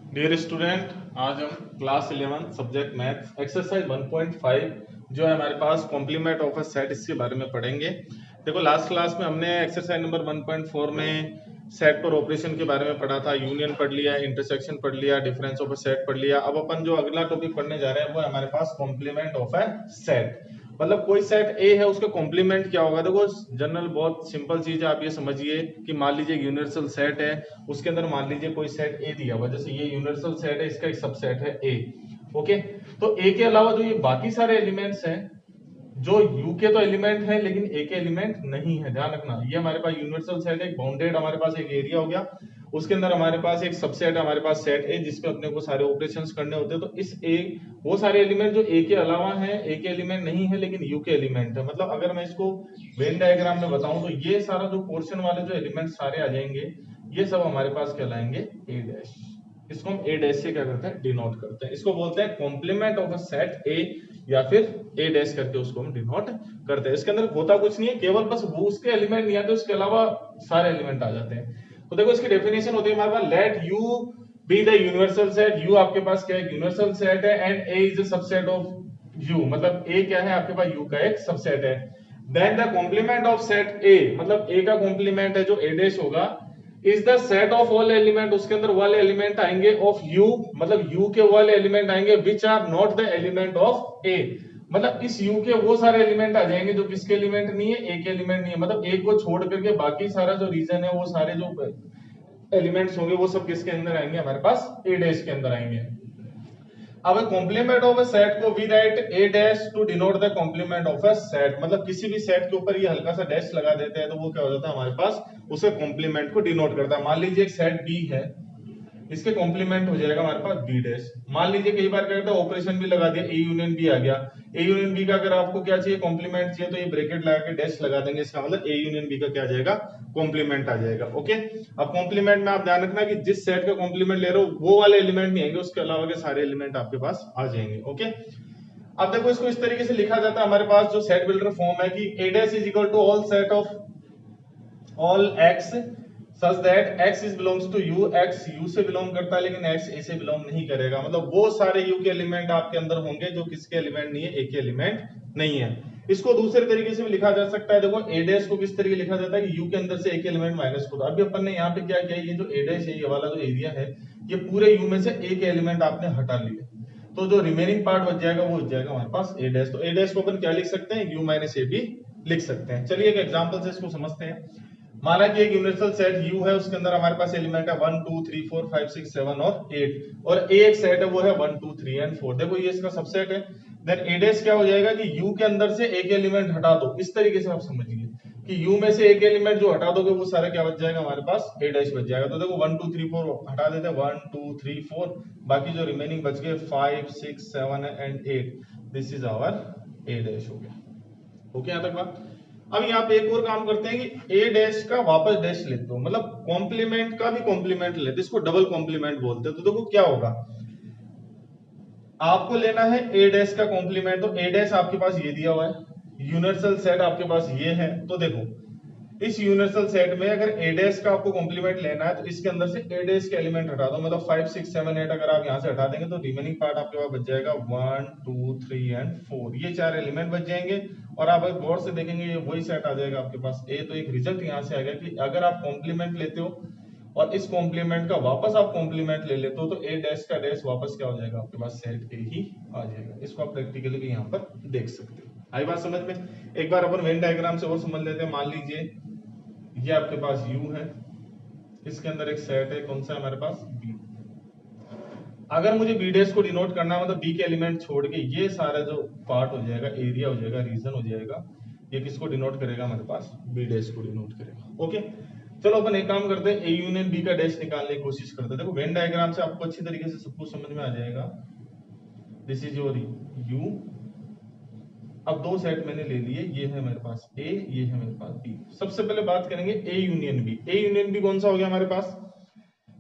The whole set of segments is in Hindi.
डियर स्टूडेंट, आज हम क्लास 11 सब्जेक्ट मैथ्स एक्सरसाइज 1.5 जो है हमारे पास कॉम्प्लीमेंट ऑफ अ सेट, इसके बारे में पढ़ेंगे। देखो, लास्ट क्लास में हमने एक्सरसाइज नंबर 1.4 में सेट पर ऑपरेशन के बारे में पढ़ा था। यूनियन पढ़ लिया, इंटरसेक्शन पढ़ लिया, डिफरेंस ऑफ अ सेट पढ़ लिया। अब अपन जो अगला टॉपिक पढ़ने जा रहे हैं वो है हमारे पास कॉम्प्लीमेंट ऑफ अ सेट। मतलब कोई सेट ए है, उसका कॉम्प्लीमेंट क्या होगा। देखो, जनरल बहुत सिंपल चीज है, आप ये समझिए कि मान लीजिए यूनिवर्सल सेट है, उसके अंदर मान लीजिए कोई सेट ए दिया हुआ, जैसे ये यूनिवर्सल सेट है, इसका एक सबसेट है ए। ओके, तो ए के अलावा जो ये बाकी सारे एलिमेंट्स हैं, जो यू के तो एलिमेंट है लेकिन ए के एलिमेंट नहीं है, ध्यान रखना। ये हमारे पास यूनिवर्सल सेट है, एक बाउंडेड हमारे पास एक एरिया हो गया, उसके अंदर हमारे पास एक सबसेट है, हमारे पास सेट ए, जिसपे अपने को सारे ऑपरेशंस करने होते हैं। तो इस ए, वो सारे एलिमेंट जो ए के अलावा हैं, ए के एलिमेंट नहीं है लेकिन यू के एलिमेंट है। मतलब अगर मैं इसको वेन डायग्राम में बताऊं तो ये सारा जो पोर्शन वाले जो एलिमेंट सारे आ जाएंगे, ये सब हमारे पास कहलाएंगे ए डैश। इसको हम ए डैश से क्या करते हैं, डिनोट करते हैं। इसको बोलते हैं complement of a set A, या फिर ए डैश करके उसको हम डिनोट करते हैं। इसके अंदर होता कुछ नहीं है, केवल बस वो उसके एलिमेंट नहीं आते, उसके अलावा सारे एलिमेंट आ जाते हैं। तो देखो, इसकी डेफिनेशन होती है हमारे पास, let U be the universal set. U आपके पास क्या है, यूनिवर्सल सेट है, and A is a subset of U. मतलब ए क्या है आपके पास, यू का एक सबसेट है। Then the complement of set A, मतलब ए का कॉम्प्लीमेंट है जो ए डैश होगा, is the set of all element. उसके अंदर वाले एलिमेंट आएंगे ऑफ यू, मतलब यू के वाले एलिमेंट आएंगे which are not the element of A. मतलब इस यू के वो सारे एलिमेंट आ जाएंगे जो किसके एलिमेंट नहीं है, ए के एलिमेंट नहीं है। मतलब एक को छोड़ करके बाकी सारा जो रीजन है, वो सारे जो एलिमेंट्स होंगे वो सब किसके अंदर आएंगे, हमारे पास ए डैश के अंदर आएंगे। अब कॉम्प्लीमेंट ऑफ अ सेट को we write A dash to denote the complement of a set. मतलब किसी भी सेट के ऊपर ये हल्का सा डैश लगा देते हैं तो वो क्या हो जाता है हमारे पास, उसे कॉम्प्लीमेंट को डिनोट करता है। मान लीजिए एक सेट बी है, इसके कॉम्प्लीमेंट हो जाएगा हमारे पास बी डैश। मान लीजिए कई बार क्या करता है, ऑपरेशन भी लगा दिया, ए यूनियन बी आ गया। ए यूनियन बी का अगर आपको क्या चाहिए, कॉम्प्लीमेंट चाहिए, तो ये ब्रैकेट लगा के डैश लगा देंगे, इसका मतलब ए यूनियन बी का क्या आ जाएगा, कॉम्प्लीमेंट आ जाएगा। ओके, अब कॉम्प्लीमेंट में आप ध्यान रखना कि जिस सेट का कॉम्प्लीमेंट ले रहे हो वो वाले एलिमेंट नहीं आएंगे, उसके अलावा के सारे एलिमेंट आपके पास आ जाएंगे। ओके, अब देखो, इसको इस तरीके से लिखा जाता है हमारे पास जो सेट बिल्डर फॉर्म है, कि A dash is equal to all set of all x such that x is belongs to u। x u से बिलोंग करता है लेकिन x a से बिलोंग नहीं करेगा। मतलब वो सारे u के एलिमेंट आपके अंदर होंगे जो किसके एलिमेंट नहीं है, a के एलिमेंट नहीं है। इसको दूसरे तरीके से भी लिखा जा सकता है। देखो, a डैश को किस तरीके लिखा जाता है कि u के अंदर से a के एलिमेंट माइनस को। अभी अपन ने यहाँ पे क्या किया, ये जो a डैश है, ये वाला जो एरिया है, ये पूरे u में से a के एलिमेंट आपने हटा लिए, तो जो रिमेनिंग पार्ट बच जाएगा वो बच जाएगा हमारे पास a डैश। तो a डैश को अपन क्या लिख सकते हैं, u माइनस a भी लिख सकते हैं। चलिए एक एग्जांपल से इसको समझते हैं। माना कि एक यूनिवर्सल सेट U है, उसके अंदर हमारे पास एलिमेंट है 1 2 3 4 5 6 7 और 8, और A एक सेट है वो है 1 2 3 एंड 4। देखो, ये इसका सबसेट है। देन A डैश क्या हो जाएगा कि U के अंदर से एक एलिमेंट हटा दो। इस तरीके से आप समझिए कि U में से एक एलिमेंट जो हटा दोगे वो सारा क्या बच जाएगा हमारे पास, A डैश बच जाएगा। तो देखो 1 2 3 4 हटा देते हैं, 1 2 3 4, बाकी जो रिमेनिंग बच गए 5 6 7 and 8, this is our A dash हो गया। ओके, यहां तक बात। अब यहाँ पे एक और काम करते हैं कि ए डैश का वापस डैश लेते हो, मतलब कॉम्प्लीमेंट का भी कॉम्प्लीमेंट लेते, इसको डबल कॉम्प्लीमेंट बोलते हैं। तो देखो क्या होगा, आपको लेना है ए डैश का कॉम्प्लीमेंट। तो ए डैश आपके पास ये दिया हुआ है, यूनिवर्सल सेट आपके पास ये है। तो देखो, इस यूनिवर्सल सेट में अगर ए डैश का आपको कॉम्प्लीमेंट लेना है तो इसके अंदर से ए डैश के एलिमेंट हटा दो। मतलब 5 6 7 8 अगर आप यहां से हटा देंगे तो रिमेनिंग पार्ट आपके पास बच जाएगा 1 2 3 एंड 4, ये चार एलिमेंट बच जाएंगे। और आप अगर गौर से देखेंगे ये वही सेट आ जाएगा आपके पास ए। तो एक रिजल्ट यहां से आ गया कि अगर आप कॉम्प्लीमेंट लेते हो और इस कॉम्प्लीमेंट का वापस आप कॉम्प्लीमेंट ले लेते हो तो ए डैश का डैश वापस क्या हो जाएगा आपके पास, सेट ए ही आ जाएगा। इसको आप प्रैक्टिकली भी यहाँ पर देख सकते हो। आई बात समझ में? एक बार अपन वेन डायग्राम से और समझ लेते हैं। मान लीजिए ये आपके पास U है, इसके अंदर एक सेट है, कौन सा हमारे पास, B। अगर मुझे B डैश को डिनोट करना है, मतलब B के एलिमेंट छोड़ के ये सारा जो पार्ट हो जाएगा, एरिया हो जाएगा, रीजन हो जाएगा, ये किसको डिनोट करेगा हमारे पास, B डैश को डिनोट करेगा। ओके, चलो अपन एक काम करते हैं, A यूनियन B का डैश निकालने की कोशिश करते हैं। देखो वेन डायग्राम से आपको अच्छी तरीके से सब कुछ समझ में आ जाएगा। This is your U। अब दो सेट मैंने ले लिए, ये है मेरे पास A, ये है मेरे पास B। सबसे पहले बात करेंगे A union B। A union B कौन सा हो गया हमारे पास,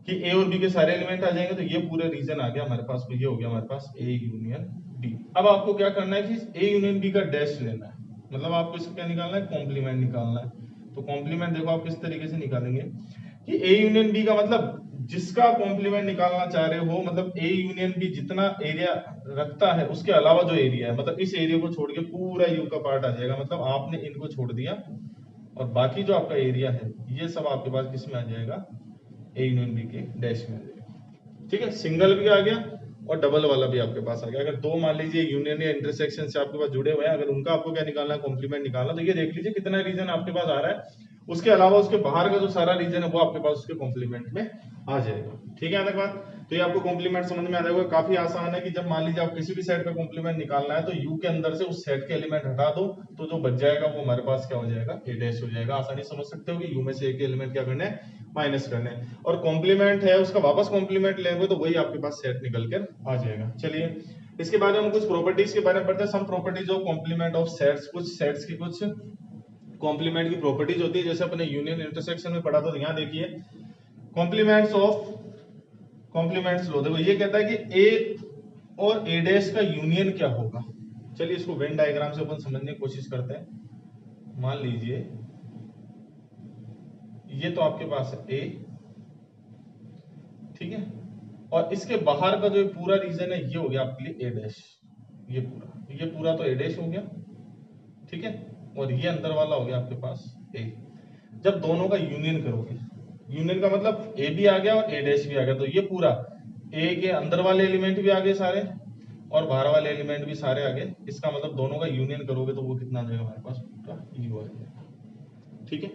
कि A और B के सारे एलिमेंट आ जाएंगे। तो ये पूरा रीजन आ गया हमारे पास, ये हो गया हमारे पास A यूनियन B। अब आपको क्या करना है कि A यूनियन B का डैश लेना है, मतलब आपको इसका क्या निकालना है, कॉम्प्लीमेंट निकालना है। तो कॉम्प्लीमेंट देखो आप किस तरीके से निकालेंगे कि A यूनियन B का मतलब जिसका कॉम्प्लीमेंट निकालना चाह रहे हो, मतलब ए यूनियन बी जितना एरिया रखता है उसके अलावा जो एरिया है, मतलब इस एरिया को छोड़ के पूरा यू का पार्ट आ जाएगा, मतलब आपने इनको छोड़ दिया और बाकी जो आपका एरिया है ये सब आपके पास किस में आ जाएगा, ए यूनियन बी के डैश में आ जाएगा। ठीक है, सिंगल भी आ गया और डबल वाला भी आपके पास आ गया। अगर दो मान लीजिए यूनियन या इंटरसेक्शन से आपके पास जुड़े हुए हैं, अगर उनका आपको क्या निकालना है, कॉम्प्लीमेंट निकालना, तो ये देख लीजिए कितना रीजन आपके पास आ रहा है, उसके अलावा उसके बाहर का जो सारा रीजन है वो आपके पास उसके कॉम्प्लीमेंट में आ जाएगा। ठीक है, बात तो ये आपको कॉम्प्लीमेंट समझ में आ जाएगा। काफी आसान है कि जब मान लीजिए आप किसी भी सेट का कॉम्प्लीमेंट निकालना है तो यू के अंदर से उस सेट के एलिमेंट हटा दो, तो जो बच जाएगा वो हमारे पास क्या हो जाएगा, ए डैश हो जाएगा। आसानी समझ सकते हो कि यू में से एक एलिमेंट क्या करना है, माइनस करना है, और कॉम्प्लीमेंट है उसका वापस कॉम्प्लीमेंट लेंगे तो वही आपके पास सेट निकल कर आ जाएगा। चलिए इसके बाद हम कुछ प्रॉपर्टीज के बारे में पढ़ते हैं। Some properties of complement of sets, कुछ सेट्स की कुछ कॉम्प्लीमेंट की प्रॉपर्टीज होती है, जैसे अपने यूनियन इंटरसेक्शन में पढ़ा था। तो यहाँ देखिए कॉम्प्लीमेंट्स ऑफ कॉम्प्लीमेंट्स लो, देखो ये कहता है कि ए और ए डैश का यूनियन क्या होगा। चलिए इसको वेन डायग्राम से अपन समझने की कोशिश करते हैं। मान लीजिए ये तो आपके पास है ए, ठीक है, और इसके बाहर का जो पूरा रीजन है ये हो गया आपके लिए ए डैश, ये पूरा तो ए डैश हो गया, ठीक है, और ये अंदर वाला हो गया आपके पास ए। जब दोनों का यूनियन करोगे, यूनियन का मतलब ए भी आ गया और ए डैश भी आ गया, तो ये पूरा ए के अंदर वाले एलिमेंट भी आ गए सारे और बाहर वाले एलिमेंट भी सारे आ गए। इसका मतलब दोनों का यूनियन करोगे तो वो कितना आ जाएगा हमारे पास, पूरा यू आ जाएगा। ठीक है,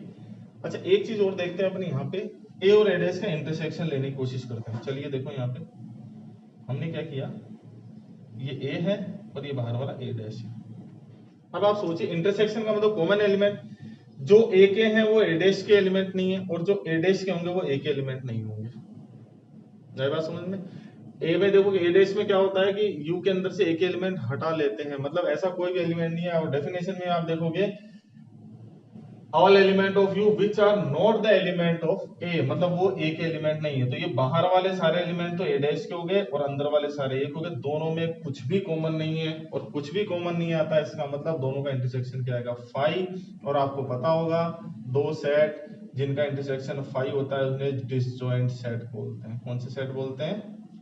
अच्छा एक चीज और देखते हैं अपने यहाँ पे, ए और ए डैश का इंटरसेक्शन लेने की कोशिश करते हैं। चलिए देखो यहाँ पे हमने क्या किया, ये ए है और ये बाहर वाला ए डैश है। अब आप सोचिए इंटरसेक्शन का मतलब कॉमन एलिमेंट, जो ए के हैं वो ए डैश के एलिमेंट नहीं है और जो ए डैश के होंगे वो ए के एलिमेंट नहीं होंगे। नई बात समझ में? ए में देखो ए डैश में क्या होता है कि यू के अंदर से एक एलिमेंट हटा लेते हैं, मतलब ऐसा कोई भी एलिमेंट नहीं है। और डेफिनेशन में आप देखोगे all element of U which are not the element of A, मतलब वो ए के एलिमेंट नहीं है। तो ये बाहर वाले सारे एलिमेंट तो ए डैश के हो गए और अंदर वाले सारे ए के हो गए, दोनों में कुछ भी कॉमन नहीं है और कुछ भी कॉमन नहीं आता है, इसका मतलब दोनों का इंटरसेक्शन क्या आएगा, फाइव। और आपको पता होगा दो सेट जिनका इंटरसेक्शन फाइव होता है उन्हें डिसजॉइंट सेट बोलते हैं। कौन से सेट बोलते हैं,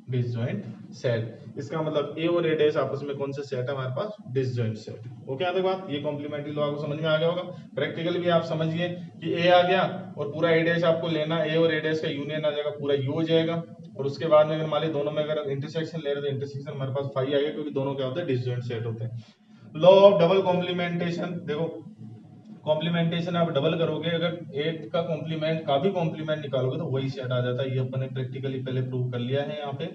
डिसजॉइंट सेट। इसका मतलब ए और ए डैश आपस में कौन से सेट है हमारे पास, डिसजॉइंट सेट। ओके आते बात, ये कॉम्प्लीमेंट्री लॉ आपको समझ में आ गया होगा। प्रैक्टिकली भी आप समझिए कि ए आ गया और पूरा ए डैश आपको लेना, ए और ए डैश का यूनियन आ जाएगा, पूरा यू हो जाएगा। और उसके बाद में अगर मान लीजिए दोनों में अगर इंटरसेक्शन ले रहे तो इंटरसेक्शन हमारे पास फाइव आएगा, क्योंकि दोनों क्या होते हैं, डिसजॉइंट सेट होते हैं। लॉ ऑफ डबल कॉम्प्लीमेंटेशन, देखो कॉम्प्लीमेंटेशन आप डबल करोगे, अगर 8 का कॉम्प्लीमेंट का भी कॉम्प्लीमेंट निकालोगे तो वही सेट आ जाता है। ये अपन ने प्रैक्टिकली पहले प्रूव कर लिया है यहाँ पे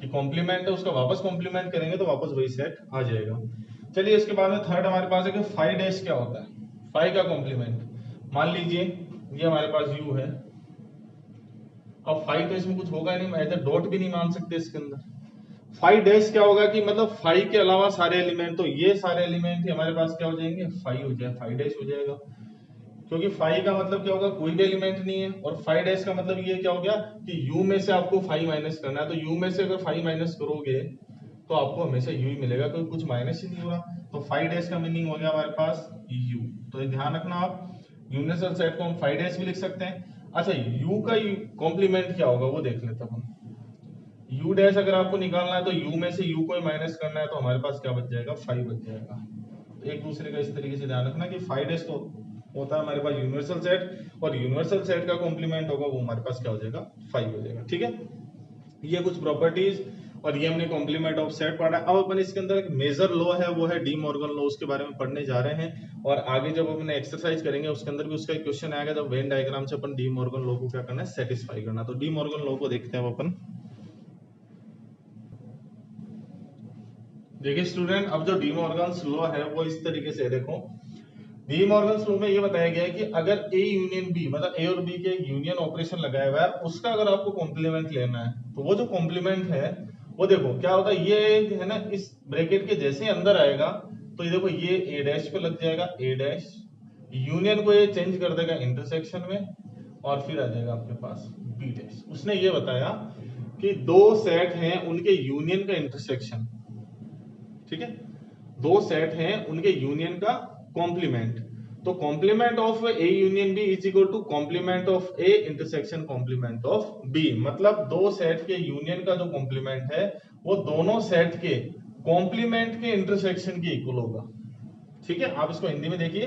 कि कॉम्प्लीमेंट है उसका वापस कॉम्प्लीमेंट करेंगे तो वापस वही सेट आ जाएगा। चलिए इसके बाद में थर्ड हमारे पास है कि फाइव डैश क्या होता है, फाइव का कॉम्प्लीमेंट। मान लीजिए ये हमारे पास यू है, अब फाइव डैश में कुछ होगा ही नहीं, मैं ऐसे डॉट भी नहीं मान सकते इसके अंदर। फाइव डैश क्या होगा कि मतलब फाइव के अलावा सारे एलिमेंट, तो ये सारे एलिमेंट ही हमारे पास क्या हो जाएंगे, फाइव हो जाएगा, फाइव डैश हो जाएगा। क्योंकि फाइव का मतलब क्या होगा, कोई भी एलिमेंट नहीं है, और फाइव डैश का मतलब ये क्या हो गया कि यू में से आपको फाइव माइनस करना है। तो यू में से अगर फाइव माइनस करोगे तो आपको हमेशा यू ही मिलेगा, क्योंकि कुछ माइनस ही नहीं हो रहा। तो फाइव डैश का मीनिंग हो गया हमारे पास यू। तो ये ध्यान रखना, आप यूनिवर्सल सेट को हम फाइव डैश भी लिख सकते हैं। अच्छा यू का कॉम्प्लीमेंट क्या होगा वो देख लेते हैं। यू डैश अगर आपको निकालना है तो यू में से यू को माइनस करना है, तो हमारे पास क्या बच जाएगा, फाइव बच जाएगा। तो एक दूसरे का इस तरीके से ध्यान रखना कि फाइव डैश तो होता है हमारे पास यूनिवर्सल सेट, और यूनिवर्सल सेट का कॉम्प्लीमेंट होगा वो हमारे पास क्या हो जाएगा, फाइव हो जाएगा। ठीक है, ये कुछ प्रॉपर्टीज और ये हमने कॉम्प्लीमेंट ऑफ सेट पढ़ा। अब अपन इसके अंदर एक मेजर लॉ है वो है डी मॉर्गन लॉ, उसके बारे में पढ़ने जा रहे हैं। और आगे जब अपन एक्सरसाइज करेंगे उसके अंदर भी उसका एक क्वेश्चन आएगा, जब वेन डायग्राम से अपन डी मॉर्गन लॉ को क्या करना है, सेटिस्फाई करना। तो डी मॉर्गन लॉ को देखते हैं अपन। देखिए स्टूडेंट, अब जो डी मॉर्गन्स लॉ है वो इस तरीके से, देखो डी मॉर्गन्स लॉ में ये बताया गया है कि अगर ए यूनियन बी, मतलब ए और बी के यूनियन ऑपरेशन लगाया हुआ है, उसका अगर आपको कॉम्प्लीमेंट लेना है तो वो जो कॉम्प्लीमेंट है वो देखो क्या होता है, ये है ना इस ब्रैकेट के जैसे अंदर आएगा तो ये देखो ये ए डैश पे लग जाएगा, ए डैश यूनियन को ये चेंज कर देगा इंटरसेक्शन में, और फिर आ जाएगा आपके पास बी डैश। उसने ये बताया कि दो सेट हैं उनके यूनियन का इंटरसेक्शन, ठीक है, दो सेट हैं उनके यूनियन का कॉम्प्लीमेंट, तो complement of A union B is equal to complement of A intersection complement of B, मतलब दो सेट के यूनियन का जो कॉम्प्लीमेंट है वो दोनों सेट के कॉम्प्लीमेंट के इंटरसेक्शन के इक्वल होगा। ठीक है, आप इसको हिंदी में देखिए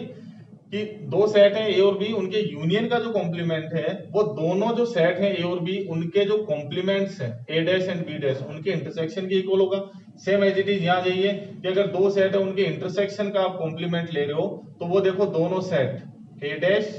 कि दो सेट हैं ए और बी, उनके यूनियन का जो कॉम्प्लीमेंट है वो दोनों जो सेट हैं ए और बी उनके जो कॉम्प्लीमेंट्स हैं ए डैश एंड बी डैश उनके इंटरसेक्शन के इक्वल होगा। सेम एज इट इज यहाँ जाइए कि अगर दो सेट है उनके इंटरसेक्शन का आप कॉम्प्लीमेंट ले रहे हो तो वो देखो दोनों सेट ए डैश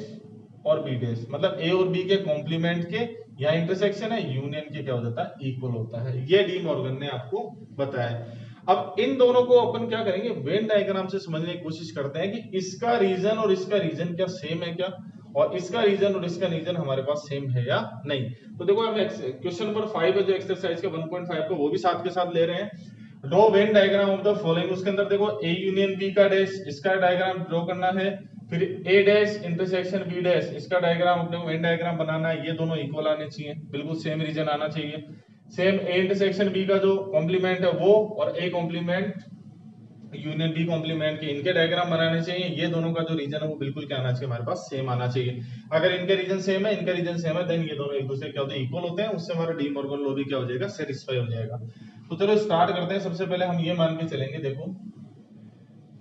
और बी डैश, मतलब ए और बी के कॉम्प्लीमेंट के यहाँ इंटरसेक्शन है, यूनियन के क्या हो जाता है, इक्वल होता है। ये डी मॉर्गन ने आपको बताया। अब इन दोनों को अपन क्या करेंगे, वेन डायग्राम से समझने की कोशिश करते हैं कि इसका रीजन और इसका रीजन क्या सेम है क्या, और इसका रीजन और इसका रीजन हमारे पास सेम है या नहीं। तो देखो हम क्वेश्चन नंबर 5 है जो एक्सरसाइज का 1.5 का वो भी साथ के साथ ले रहे हैं। Draw Venn diagram of the following, उसके अंदर देखो ए यूनियन बी का डैश, इसका डायग्राम ड्रॉ करना है, फिर ए डैश इंटरसेक्शन बी डैश, इसका डायग्राम अपने को वेन डायग्राम बनाना है। ये दोनों इक्वल आने चाहिए, बिल्कुल सेम रीजन आना चाहिए। सेम ए इंटरसेक्शन बी का जो कॉम्प्लीमेंट है वो और A complement union B complement के इनके डायग्राम बनाने चाहिए। ये दोनों का जो रीजन है वो बिल्कुल क्या आना चाहिए, हमारे पास सेम आना चाहिए। अगर इनके रीजन सेम है, इनका रीजन सेम है, देन ये दोनों एक दूसरे क्या होते हैं, इक्वल होते हैं। उससे हमारा डी मॉर्गन लॉ भी क्या हो जाएगा, सेटिस्फाई हो जाएगा। तो चलो स्टार्ट करते हैं। सबसे पहले हम ये मान के चलेंगे, देखो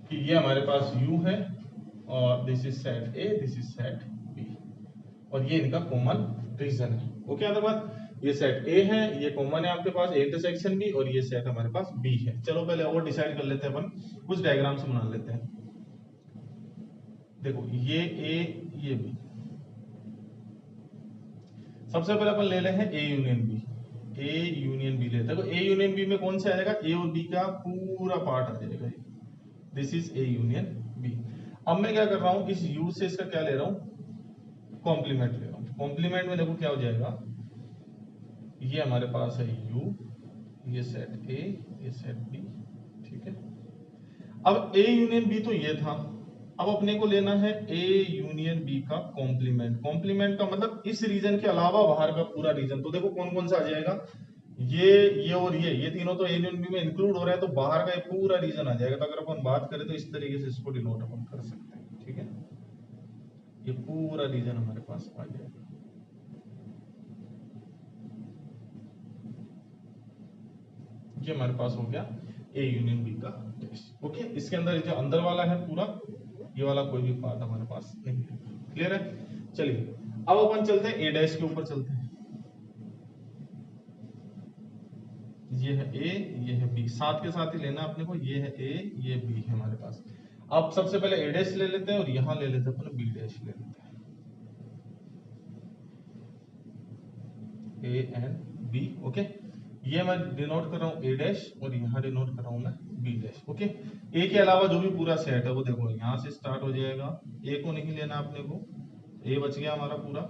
कि ये हमारे पास u है और this is set A, this is set B, और ये इनका कॉमन रीजन है। ओके, अगर बात ये सेट ए है, ये कॉमन है आपके पास ए इंटरसेक्शन बी, और ये सेट हमारे पास बी है। चलो पहले और डिसाइड कर लेते हैं अपन, कुछ डायग्राम से बना लेते हैं। देखो ये ए ये बी, सबसे पहले अपन ले रहे हैं A union B. A union B लेते हैं, तो ए यूनियन बी में कौन से आ जाएगा, ए और बी का पूरा पार्ट आ जाएगा। This is A union B. अब मैं क्या कर रहा हूं, इस u से इसका क्या ले रहा हूं, कॉम्प्लीमेंट ले रहा हूं। कॉम्प्लीमेंट में देखो क्या हो जाएगा, ये हमारे पास है u, ये सेट ए, ये सेट बी। ठीक है, अब ए यूनियन बी तो ये था, अब अपने को लेना है ए यूनियन बी का कॉम्प्लीमेंट। कॉम्प्लीमेंट का मतलब इस रीजन के अलावा बाहर का पूरा रीजन। तो देखो कौन कौन सा आ जाएगा, ये और ये तीनों तो ए यूनियन बी में इंक्लूड हो रहे हैं, तो बाहर का एक पूरा रीजन आ जाएगा। तो अगर अपन बात करें तो इस तरीके से इसको डिनोट अपन कर सकते हैं। ठीक है, ये पूरा रीजन हमारे पास आ जाएगा। ये हमारे पास हो गया ए यूनियन बी का टेस्ट। ओके, इसके अंदर जो अंदर वाला है पूरा, ये वाला कोई भी पार्ट हमारे पास नहीं है। क्लियर है, चलिए अब अपन चलते हैं ए डैश के ऊपर चलते हैं। ये है ए, ये है बी, साथ के साथ ही लेना अपने को। ये है ए, ये बी है हमारे पास। अब सबसे पहले ए डैश ले लेते हैं और यहां ले लेते हैं अपन बी डैश ले लेते हैं, ए एंड बी। ओके, ये मैं डिनोट कर रहा हूँ ए डैश और यहाँ डिनोट कर रहा हूँ मैं बी डैश। ओके, ए के अलावा जो भी पूरा सेट है वो देखो यहाँ से स्टार्ट हो जाएगा, ए को नहीं लेना अपने को, ए बच गया हमारा पूरा।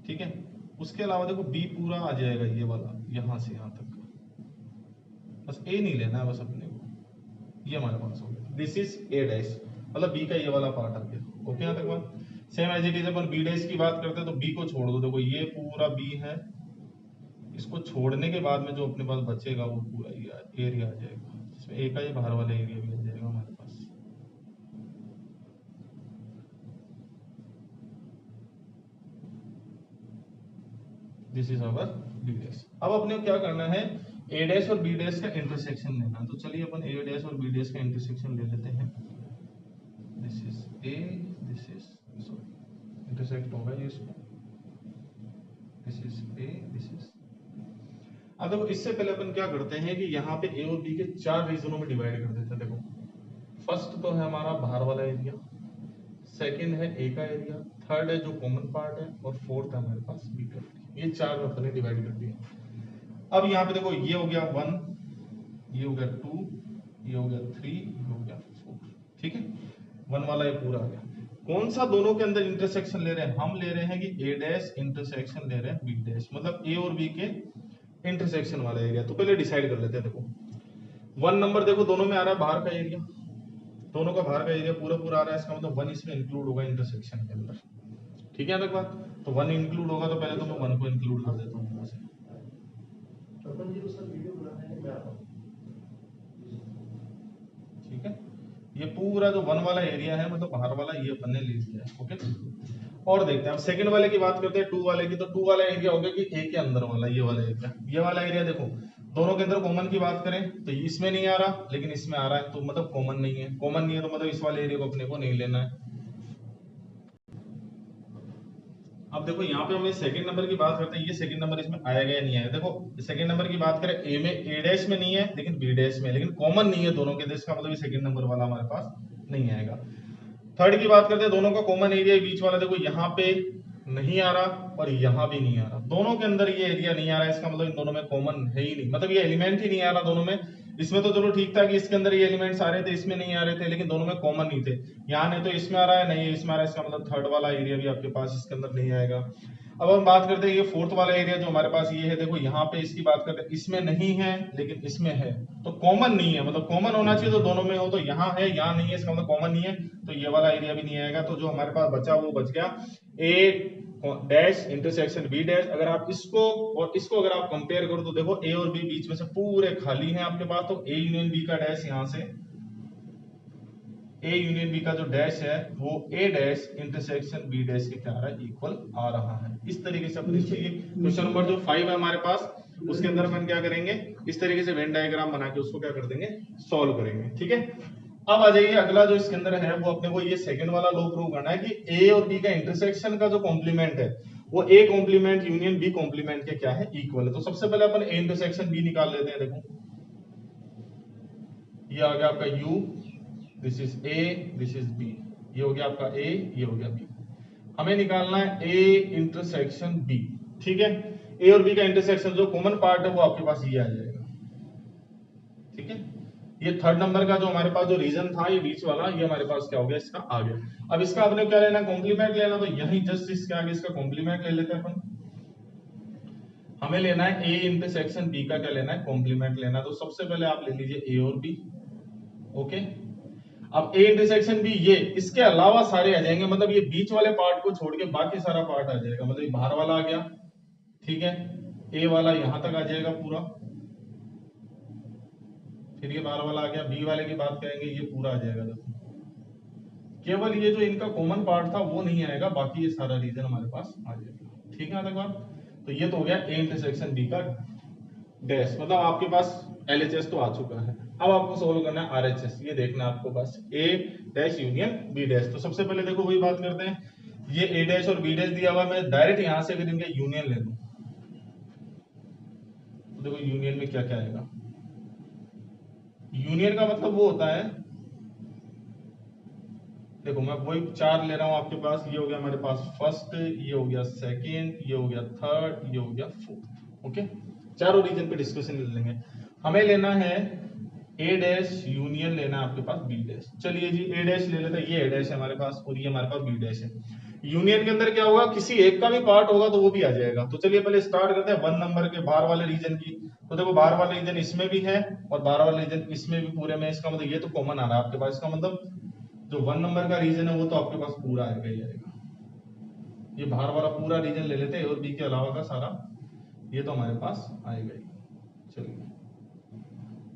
ठीक है, उसके अलावा देखो बी पूरा आ जाएगा, ये वाला यहाँ से यहाँ तक, बस ए नहीं लेना है बस अपने को। ये हमारे पास हो गया, दिस इज ए डैश, मतलब बी का ये वाला पार्ट आ गया। ओके, यहाँ तक बात सेम एज इट इज। अपन बी डैश की बात करते हैं तो बी को छोड़ दो, देखो ये पूरा बी है, इसको छोड़ने के बाद में जो अपने पास बचेगा वो पूरा एरिया आ जाएगा, जिसमें ए का ये बाहर वाला एरिया भी आ जाएगा हमारे पास। This is our B dash. अब अपने को क्या करना है, ए डैश और बी डैश का इंटरसेक्शन लेना। तो चलिए अपन ए डैश और बी डैश का इंटरसेक्शन ले लेते हैं। This is A, this is sorry intersect होगा ये इसको, this is A, this is. अब देखो इससे पहले अपन क्या करते हैं कि यहाँ पे ए और बी के चार रीजनों में डिवाइड कर देते हैं। देखो फर्स्ट तो है हमारा बाहर वाला एरिया, सेकंड है ए का एरिया, थर्ड है जो कॉमन पार्ट है, और फोर्थ है हमारे पास बी का एरिया। ये चार में अपन डिवाइड कर दिया। अब यहाँ पे देखो ये हो गया 1, ये हो गया 2, ये हो गया 3, ये हो गया 4। ठीक है, 1 वाला ये पूरा आ गया। कौन सा दोनों के अंदर इंटरसेक्शन ले रहे हैं, हम ले रहे हैं कि ए डैश इंटरसेक्शन ले रहे हैं बी डैश, मतलब ए और बी के इंटरसेक्शन वाला एरिया। तो पहले डिसाइड कर लेते हैं। देखो 1 नंबर देखो दोनों में आ रहा है बाहर का एरिया, दोनों का बाहर का एरिया पूरा पूरा आ रहा है, इसका मतलब 1 इसमें इंक्लूड होगा इंटरसेक्शन के अंदर। ठीक है तक बात, तो 1 इंक्लूड होगा, तो पहले तो मैं 1 को इंक्लूड कर देता हूं। ठीक है, ये पूरा जो 1 वाला एरिया है मतलब बाहर वाला ये अपन ने ले लिया है। ओके, और देखते हैं अब सेकंड वाले की बात करते हैं, 2 वाले की। तो 2 वाला एरिया हो गया कि ए के अंदर वाला ये वाला एरिया, ये वाला एरिया देखो दोनों के अंदर कॉमन की बात करें तो इसमें नहीं आ रहा लेकिन इसमें आ रहा है, तो मतलब कॉमन नहीं है। कॉमन नहीं है तो मतलब इस वाले एरिया को अपने को नहीं लेना है। अब देखो यहाँ पे हमें सेकंड नंबर की बात करते हैं, ये सेकंड नंबर इसमें आएगा या नहीं आएगा। देखो सेकंड नंबर की बात करें, ए में ए डैश में नहीं है लेकिन बी डैश में, लेकिन कॉमन नहीं है दोनों के, इसका मतलब ये सेकंड नंबर वाला हमारे पास नहीं आएगा। थर्ड की बात करते हैं, दोनों का कॉमन एरिया बीच वाला, देखो यहाँ पे नहीं आ रहा और यहाँ भी नहीं आ रहा, दोनों के अंदर ये एरिया नहीं आ रहा है, इसका मतलब इन दोनों में कॉमन है ही नहीं, मतलब ये एलिमेंट ही नहीं आ रहा दोनों में। इसमें तो चलो ठीक था कि इसके अंदर ये एलिमेंट्स आ रहे थे, इसमें नहीं आ रहे थे, लेकिन दोनों में कॉमन नहीं थे। यहाँ नहीं तो इसमें आ रहा है, नहीं इसमें आ रहा है, इसका मतलब थर्ड वाला एरिया भी आपके पास इसके अंदर नहीं आएगा। अब हम बात करते हैं ये फोर्थ वाला एरिया जो हमारे पास ये है, देखो यहाँ पे इसकी बात करते हैं, इसमें नहीं है लेकिन इसमें है, तो कॉमन नहीं है, मतलब कॉमन होना चाहिए तो दोनों में हो, तो यहाँ है यहाँ नहीं है, इसका मतलब कॉमन नहीं है, तो ये वाला एरिया भी नहीं आएगा। तो जो हमारे पास बचा वो बच गया ए डैश इंटरसेक्शन बी डैश। अगर आप इसको और इसको अगर आप कंपेयर करो तो देखो ए और बी बीच में से पूरे खाली हैं आपके पास, तो ए यूनियन बी का डैश यहाँ से ए यूनियन बी का जो डैश है वो ए डैश इंटरसेक्शन बी डैश के क्या आ रहा है, इक्वल आ रहा है। इस तरीके से अपन क्वेश्चन नंबर जो 5 है हमारे पास उसके अंदर अपन क्या करेंगे, इस तरीके से वेन डायग्राम बना के उसको क्या कर देंगे, सॉल्व करेंगे। ठीक है, अब आ जाइए अगला जो इसके अंदर है वो अपने को ये सेकंड वाला लॉ प्रूव करना है कि ए और बी का इंटरसेक्शन का जो कॉम्प्लीमेंट है वो A complement union B complement के क्या है, इक्वल है। तो सबसे पहले अपन ए इंटरसेक्शन बी निकाल लेते हैं। देखो ये आ गया आपका U, this is A, this is B, ये हो गया आपका ए, ये हो गया बी। हमें निकालना है ए इंटरसेक्शन बी। ठीक है, ए और बी का इंटरसेक्शन जो कॉमन पार्ट है वो आपके पास ये आ जाएगा। ठीक है, ये थर्ड नंबर का जो हमारे पास जो रीजन था ये बीच वाला, ये हमारे पास क्या हो गया, इसका आ गया। अब इसका आपने क्या लेना, कॉम्प्लीमेंट लेना, तो यही जस्ट इसके आगे इसका कॉम्प्लीमेंट ले लेते हैं अपन। हमें लेना है ए इंटरसेक्शन बी का क्या लेना है, कॉम्प्लीमेंट लेना। तो सबसे पहले आप ले लीजिए ए और बी। ओके, अब ए इंटरसेक्शन बी, ये इसके अलावा सारे आ जाएंगे, मतलब ये बीच वाले पार्ट को छोड़ के बाकी सारा पार्ट आ जाएगा, मतलब ये बाहर वाला आ गया। ठीक है, ए वाला यहां तक आ जाएगा पूरा, फिर ये बाहर वाला आ गया, बी वाले की बात करेंगे ये पूरा आ जाएगा। देखो केवल ये जो इनका कॉमन पार्ट था वो नहीं आएगा, बाकी ये सारा रीजन हमारे पास आ जाएगा। ठीक है, बात तो ये तो हो गया ए इंटरसेक्शन बी का डैश, मतलब आपके पास एलएचएस तो आ चुका है। अब आपको सोल्व करना है आरएचएस, ये देखना है आपको बस ए डैश यूनियन बी डैश। तो सबसे पहले देखो वही बात करते हैं, ये ए डैश और बी डैश दिया हुआ है, मैं डायरेक्ट यहां से अगर इनका यूनियन ले लूं तो देखो यूनियन में क्या क्या आएगा। यूनियन का मतलब वो होता है, देखो मैं वही 4 ले रहा हूं आपके पास, ये हो गया हमारे पास फर्स्ट, ये हो गया सेकंड, ये हो गया थर्ड, ये हो गया फोर्थ। ओके, चारों रीजन पे डिस्कशन ले लेंगे। हमें लेना है ए डैश यूनियन लेना है आपके पास बी डैश। चलिए जी ए डैश ले लेते हैं, ये ए डैश है हमारे पास और ये हमारे पास बी डैश है। यूनियन के अंदर क्या होगा, किसी एक का भी पार्ट होगा तो वो भी आ जाएगा। तो चलिए पहले स्टार्ट करते हैं 1 नंबर के बाहर वाले रीजन की। तो देखो बाहर वाले रीजन इसमें भी है और बाहर वाले रीजन इसमें भी पूरे में, इसका मतलब ये तो कॉमन आ रहा है आपके पास, इसका मतलब जो 1 नंबर का रीजन है वो तो आपके पास पूरा आएगा ही आएगा। ये बाहर वाला पूरा रीजन ले लेते हैं और बी के अलावा का सारा, ये तो हमारे पास आएगा ही। चलिए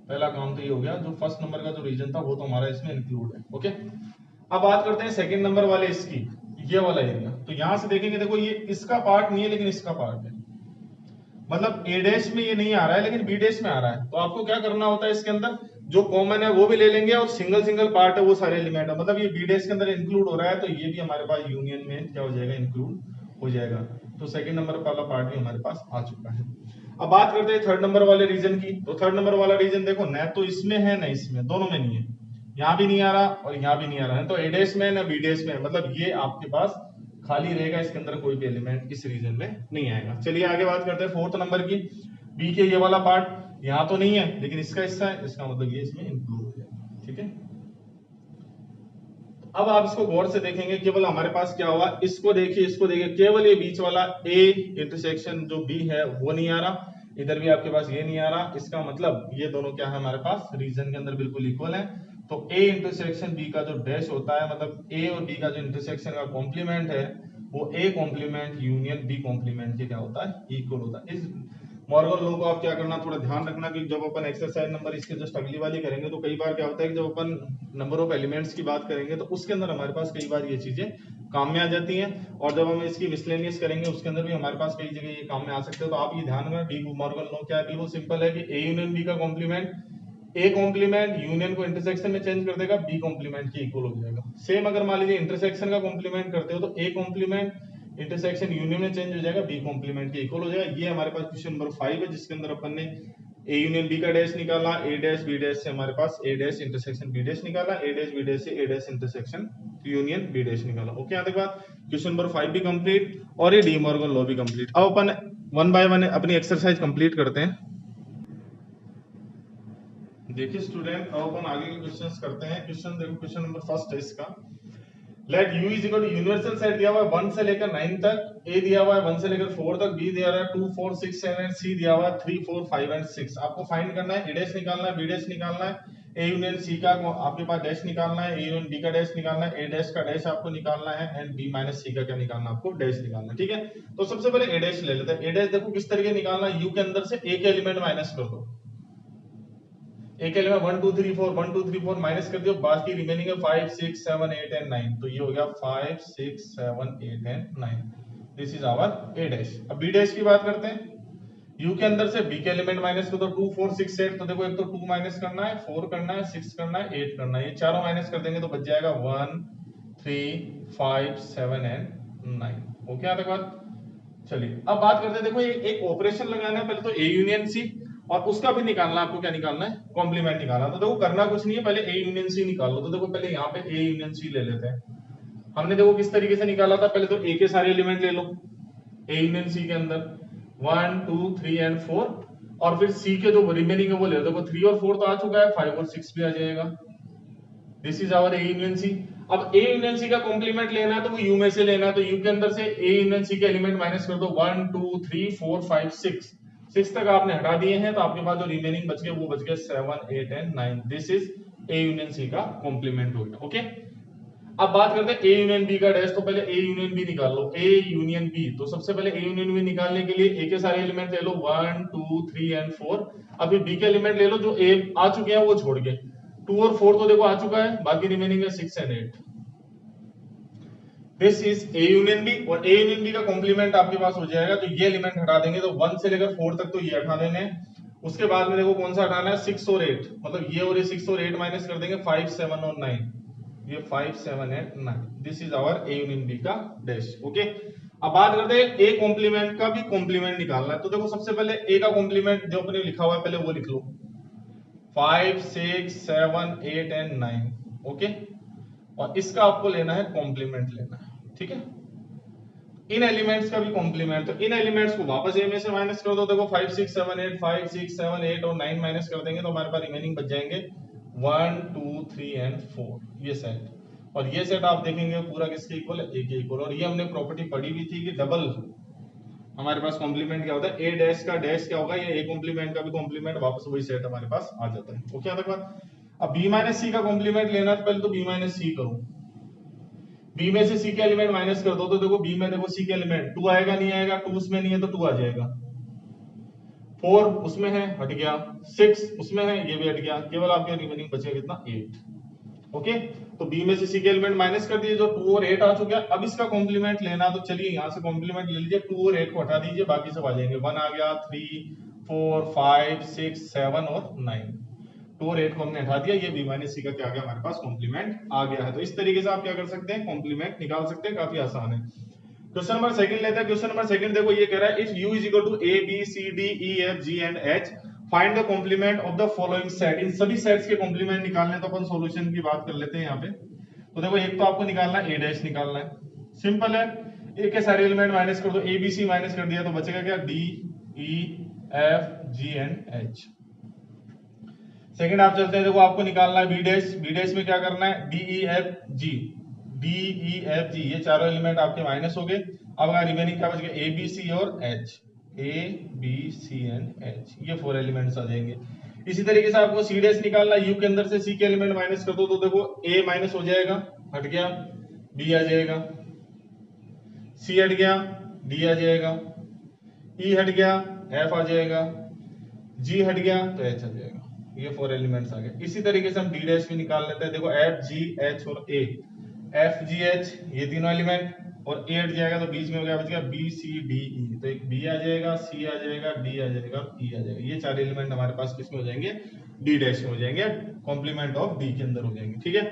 पहला काम तो ये हो गया, जो फर्स्ट नंबर का जो रीजन था वो तो हमारा इसमें इंक्लूड है। ओके, अब बात करते हैं सेकंड नंबर वाले इसकी, ये वाला एरिया। तो यहां से देखेंगे, देखो ये इसका पार्ट नहीं है लेकिन इसका पार्ट है, मतलब ए डैश में ये नहीं आ रहा है लेकिन बी डैश में आ रहा है। तो आपको क्या करना होता है, इसके अंदर जो कॉमन है वो भी ले लेंगे और सिंगल सिंगल पार्ट है वो सारे एलिमेंट है, मतलब ये बी डैश के अंदर इंक्लूड हो रहा है तो ये भी हमारे पास यूनियन में क्या हो जाएगा, इंक्लूड हो जाएगा। तो सेकंड नंबर वाला पार्ट भी हमारे पास आ चुका है। अब बात करते हैं थर्ड नंबर वाले रीजन की। तो थर्ड नंबर वाला रीजन देखो न तो इसमें है न इसमें, दोनों में नहीं है, यहाँ भी नहीं आ रहा और यहाँ भी नहीं आ रहा है, तो ए डैश में न बी डैश में, मतलब ये आपके पास खाली रहेगा, इसके अंदर कोई भी एलिमेंट इस रीजन में नहीं आएगा। चलिए आगे बात करते हैं फोर्थ नंबर की। बी के ये वाला पार्ट यहाँ तो नहीं है लेकिन इसका हिस्सा है, इसका मतलब ये इसमें इंक्लूड हो जाएगा। ठीक है, अब आप इसको गौर से देखेंगे, केवल हमारे पास क्या हुआ, इसको देखिए इसको देखिए, केवल ये बीच वाला ए इंटरसेक्शन जो बी है वो नहीं आ रहा, इधर भी आपके पास ये नहीं आ रहा, इसका मतलब ये दोनों क्या है हमारे पास रीजन के अंदर बिल्कुल इक्वल है। तो ए इंटरसेक्शन बी का जो डैश होता है, मतलब ए और बी का जो इंटरसेक्शन का कॉम्प्लीमेंट है वो A complement union B complement के क्या होता है, इक्वल होता है। इस मॉर्गन लॉ को आप क्या करना, थोड़ा ध्यान रखना कि जब अपन एक्सरसाइज नंबर इसके जस्ट अगली वाली करेंगे तो कई बार क्या होता है कि जब अपन नंबर ऑफ एलिमेंट्स की बात करेंगे तो उसके अंदर हमारे पास कई बार ये चीजें काम में आ जाती हैं, और जब हम इसकी मिसलेनियस करेंगे उसके अंदर भी हमारे पास कई जगह ये काम में आ सकते हैं। तो आप ये ध्यान रखना, डी मॉर्गन लॉ क्या है, बिल्कुल सिंपल है कि ए यूनियन बी का कॉम्प्लीमेंट, ए कॉम्प्लीमेंट यूनियन को इंटरसेक्शन में चेंज कर देगा, बी कॉम्प्लीमेंट के इक्वल हो जाएगा। सेम अगर मान लीजिए इंटरसेक्शन का कॉम्प्लीमेंट करते हो तो ए कॉम्प्लीमेंट इंटरसेक्शन यूनियन में चेंज हो जाएगा, बी कॉम्प्लीमेंट के इक्वल हो जाएगा। ये हमारे पास क्वेश्चन नंबर 5 है जिसके अंदर अपन ने ए यूनियन बी का डैश निकाला, ए डैश बी डैश से हमारे पास A dash intersection B dash निकाला, ए डैश बी डैश से A dash intersection union B dash निकाला। ओके, यहाँ तक बात, क्वेश्चन नंबर 5 भी कंप्लीट और ये डी मॉर्गन लॉ भी कंप्लीट। अब अपन वन बाय वन अपनी एक्सरसाइज कंप्लीट करते हैं। देखिए स्टूडेंट, अब अपन आगे के क्वेश्चंस करते हैं। क्वेश्चन देखो, क्वेश्चन नंबर फर्स्ट है इसका, let u is equal to universal set दिया हुआ है 1 से लेकर 9 तक, a दिया हुआ है 1 से लेकर 4 तक, b दिया हुआ है 2 4 6 7 8, c दिया हुआ है 3 4 5 एंड 6। आपको फाइंड करना है, a डैश निकालना है, b डैश निकालना है, a यूनियन c का आपके पास डैश निकालना है, a यूनियन b का डैश निकालना है, a डैश का डैश आपको निकालना है एंड b माइनस c का क्या निकालना है, आपको डैश निकालना है। ठीक है, तो सबसे पहले a डैश ले लेते हैं। a डैश देखो किस तरीके निकालना है, u के अंदर से a के एलिमेंट माइनस कर दो, एक एलिमेंट 1 2 3 4 1 2 3 4 माइनस कर दियो, बाकी रिमेनिंग है 5 6 7 8 एंड 9। तो ये हो गया 5 6 7 8 and 9। This is our a dash. अब b डैश की बात करते हैं, u के अंदर से b के एलिमेंट माइनस कर दो, 2 4 6 8। तो देखो एक तो 2 माइनस करना है, 4 करना है, 6 करना है, 8 करना है, ये चारों माइनस कर देंगे तो बच जाएगा 1 3 5 7 एंड 9। ओके, यहाँ तक बात। चलिए अब बात करते हैं, देखो ये एक ऑपरेशन लगाना है, पहले तो a यूनियन c और उसका भी निकालना है, आपको क्या निकालना है, कॉम्प्लीमेंट निकालना। तो देखो करना कुछ नहीं है, पहले a यूनियन c निकाल लो। तो देखो पहले यहाँ पे a यूनियन c ले लेते हैं। हमने देखो किस तरीके से निकाला था, पहले तो a के सारे एलिमेंट ले लो a यूनियन c के अंदर 1 2 3 एंड 4, और फिर c के जो रिमेनिंग है वो ले लो। देखो 3 और 4 तो आ चुका है, 5 और 6 भी आ जाएगा। This is our a union c। अब a यूनियन c का कॉम्प्लीमेंट लेना है तो वो u में से लेना है, तो u के अंदर से a यूनियन c के एलिमेंट माइनस कर दो, 1 2 3 4 5 6 तक आपने हटा दिए हैं, तो आपके पास जो रिमेनिंग बच गए वो बच गए 7 8 and 9। This is a union c का कॉम्प्लीमेंट हो गया। ओके, अब बात करते हैं a यूनियन b का डैश। तो पहले a यूनियन b निकाल लो, a यूनियन b। तो सबसे पहले a यूनियन b निकालने के लिए a के सारे एलिमेंट ले लो, 1 2 3 एंड 4। अभी b के एलिमेंट ले लो जो a आ चुके हैं वो छोड़ के, 2 और 4 तो देखो आ चुका है, बाकी रिमेनिंग है 6 and 8। This is a union b, और a यूनियन b का कॉम्प्लीमेंट आपके पास हो जाएगा। तो ये एलिमेंट हटा देंगे, तो 1 से लेकर 4 तक तो ये हटा देंगे। उसके बाद में देखो कौन सा हटाना है, 6 और 8, मतलब ये और ये 6 और 8 माइनस कर देंगे, 5 7 और 9, ये 5 7 and 9। This is our a union b का डैश। ओके, अब बात करते हैं a कॉम्प्लीमेंट का भी कॉम्प्लीमेंट निकालना है। तो देखो सबसे पहले a का कॉम्प्लीमेंट जो अपने लिखा हुआ है पहले वो लिख लो, 5 6 7 8 एंड 9। ओके, और इसका आपको लेना है कॉम्प्लीमेंट लेना है। ठीक है, इन एलिमेंट्स का भी कॉम्प्लीमेंट, तो इन एलिमेंट्स को वापस a में से माइनस कर दो। देखो 5 6 7 8, 5 6 7 8 और 9 माइनस कर देंगे तो हमारे पास रिमेनिंग बच जाएंगे 1 2 3 एंड 4, ये सेट। और ये सेट आप देखेंगे पूरा किसके इक्वल है, a के इक्वल। और ये हमने प्रॉपर्टी पढ़ी भी थी कि डबल हमारे पास कॉम्प्लीमेंट क्या होता है, a डैश का डैश क्या होगा, ये a कॉम्प्लीमेंट का भी कॉम्प्लीमेंट, वापस वही सेट हमारे पास आ जाता है। ओके, यहाँ तक बात। अब b माइनस c का कॉम्प्लीमेंट लेना है, तो पहले तो b माइनस c करो, b में से c के एलिमेंट माइनस कर दो। तो देखो b में देखो c के एलिमेंट 2 आएगा नहीं आएगा, 2 उसमें नहीं है तो 2 आ जाएगा, 4 उसमें है हट गया, 6 उसमें है ये भी हट गया, केवल आपके रिमेनिंग बचेगा कितना, 8। ओके, तो b में से c के एलिमेंट माइनस कर दिए, जो 2 और 8 आ चुके हैं। अब इसका कॉम्प्लीमेंट लेना, तो चलिए यहाँ से कॉम्प्लीमेंट ले लीजिए, 2 और 8 को हटा दीजिए, बाकी सब आ जाएंगे, 1 आ गया, 3 4 5 6 7 और 9। 2 और 8 को हमने हटा दिया, ये b माइनस c का क्या आ गया हमारे पास, कॉम्प्लीमेंट आ गया है। तो इस तरीके से आप क्या कर सकते हैं, कॉम्प्लीमेंट निकाल सकते हैं, काफी आसान है। क्वेश्चन नंबर सेकंड लेते हैं। क्वेश्चन नंबर सेकंड देखो ये कह रहा है, if u is equal to a b c d e f g and h, find the complement of the following set. इन सभी सेट्स के कॉम्प्लीमेंट निकालने, तो अपन सॉल्यूशन की बात कर लेते हैं यहाँ पे। तो देखो एक तो आपको निकालना है a डैश निकालना है, सिंपल है, a के सारे एलिमेंट माइनस कर दो, a b c माइनस कर दिया तो बचेगा क्या, d e f g and h। Second आप चलते हैं, देखो आपको निकालना है b डैश, b डैश में क्या करना है, d e f g, d e f g, ये चारों एलिमेंट आपके माइनस हो गए। अब अगर रिमेनिंग क्या बच गया, a b c और h, a b c and h, ये 4 एलिमेंट्स आ जाएंगे। इसी तरीके से आपको c डैश निकालना है, u के अंदर से c के एलिमेंट माइनस कर दो, तो देखो a माइनस हो जाएगा हट गया, b आ जाएगा, c हट गया, d आ जाएगा, e हट गया, एफ आ जाएगा, जी हट गया तो एच आ जाएगा। ये 4 एलिमेंट्स आ गए। इसी तरीके से हम डी डैश भी निकाल लेते हैं। देखो एफ जी एच और ए, एफ जी एच ये तीनों एलिमेंट, और ए हट जाएगा तो बीच में हो गया, बच गया बी सी डी ई। तो एक बी आ जाएगा, सी आ जाएगा, डी आ जाएगा, ई आ जाएगा। ये 4 एलिमेंट हमारे पास किसमें हो जाएंगे, डी डैश में हो जाएंगे, कॉम्प्लीमेंट ऑफ डी के अंदर हो जाएंगे। ठीक है,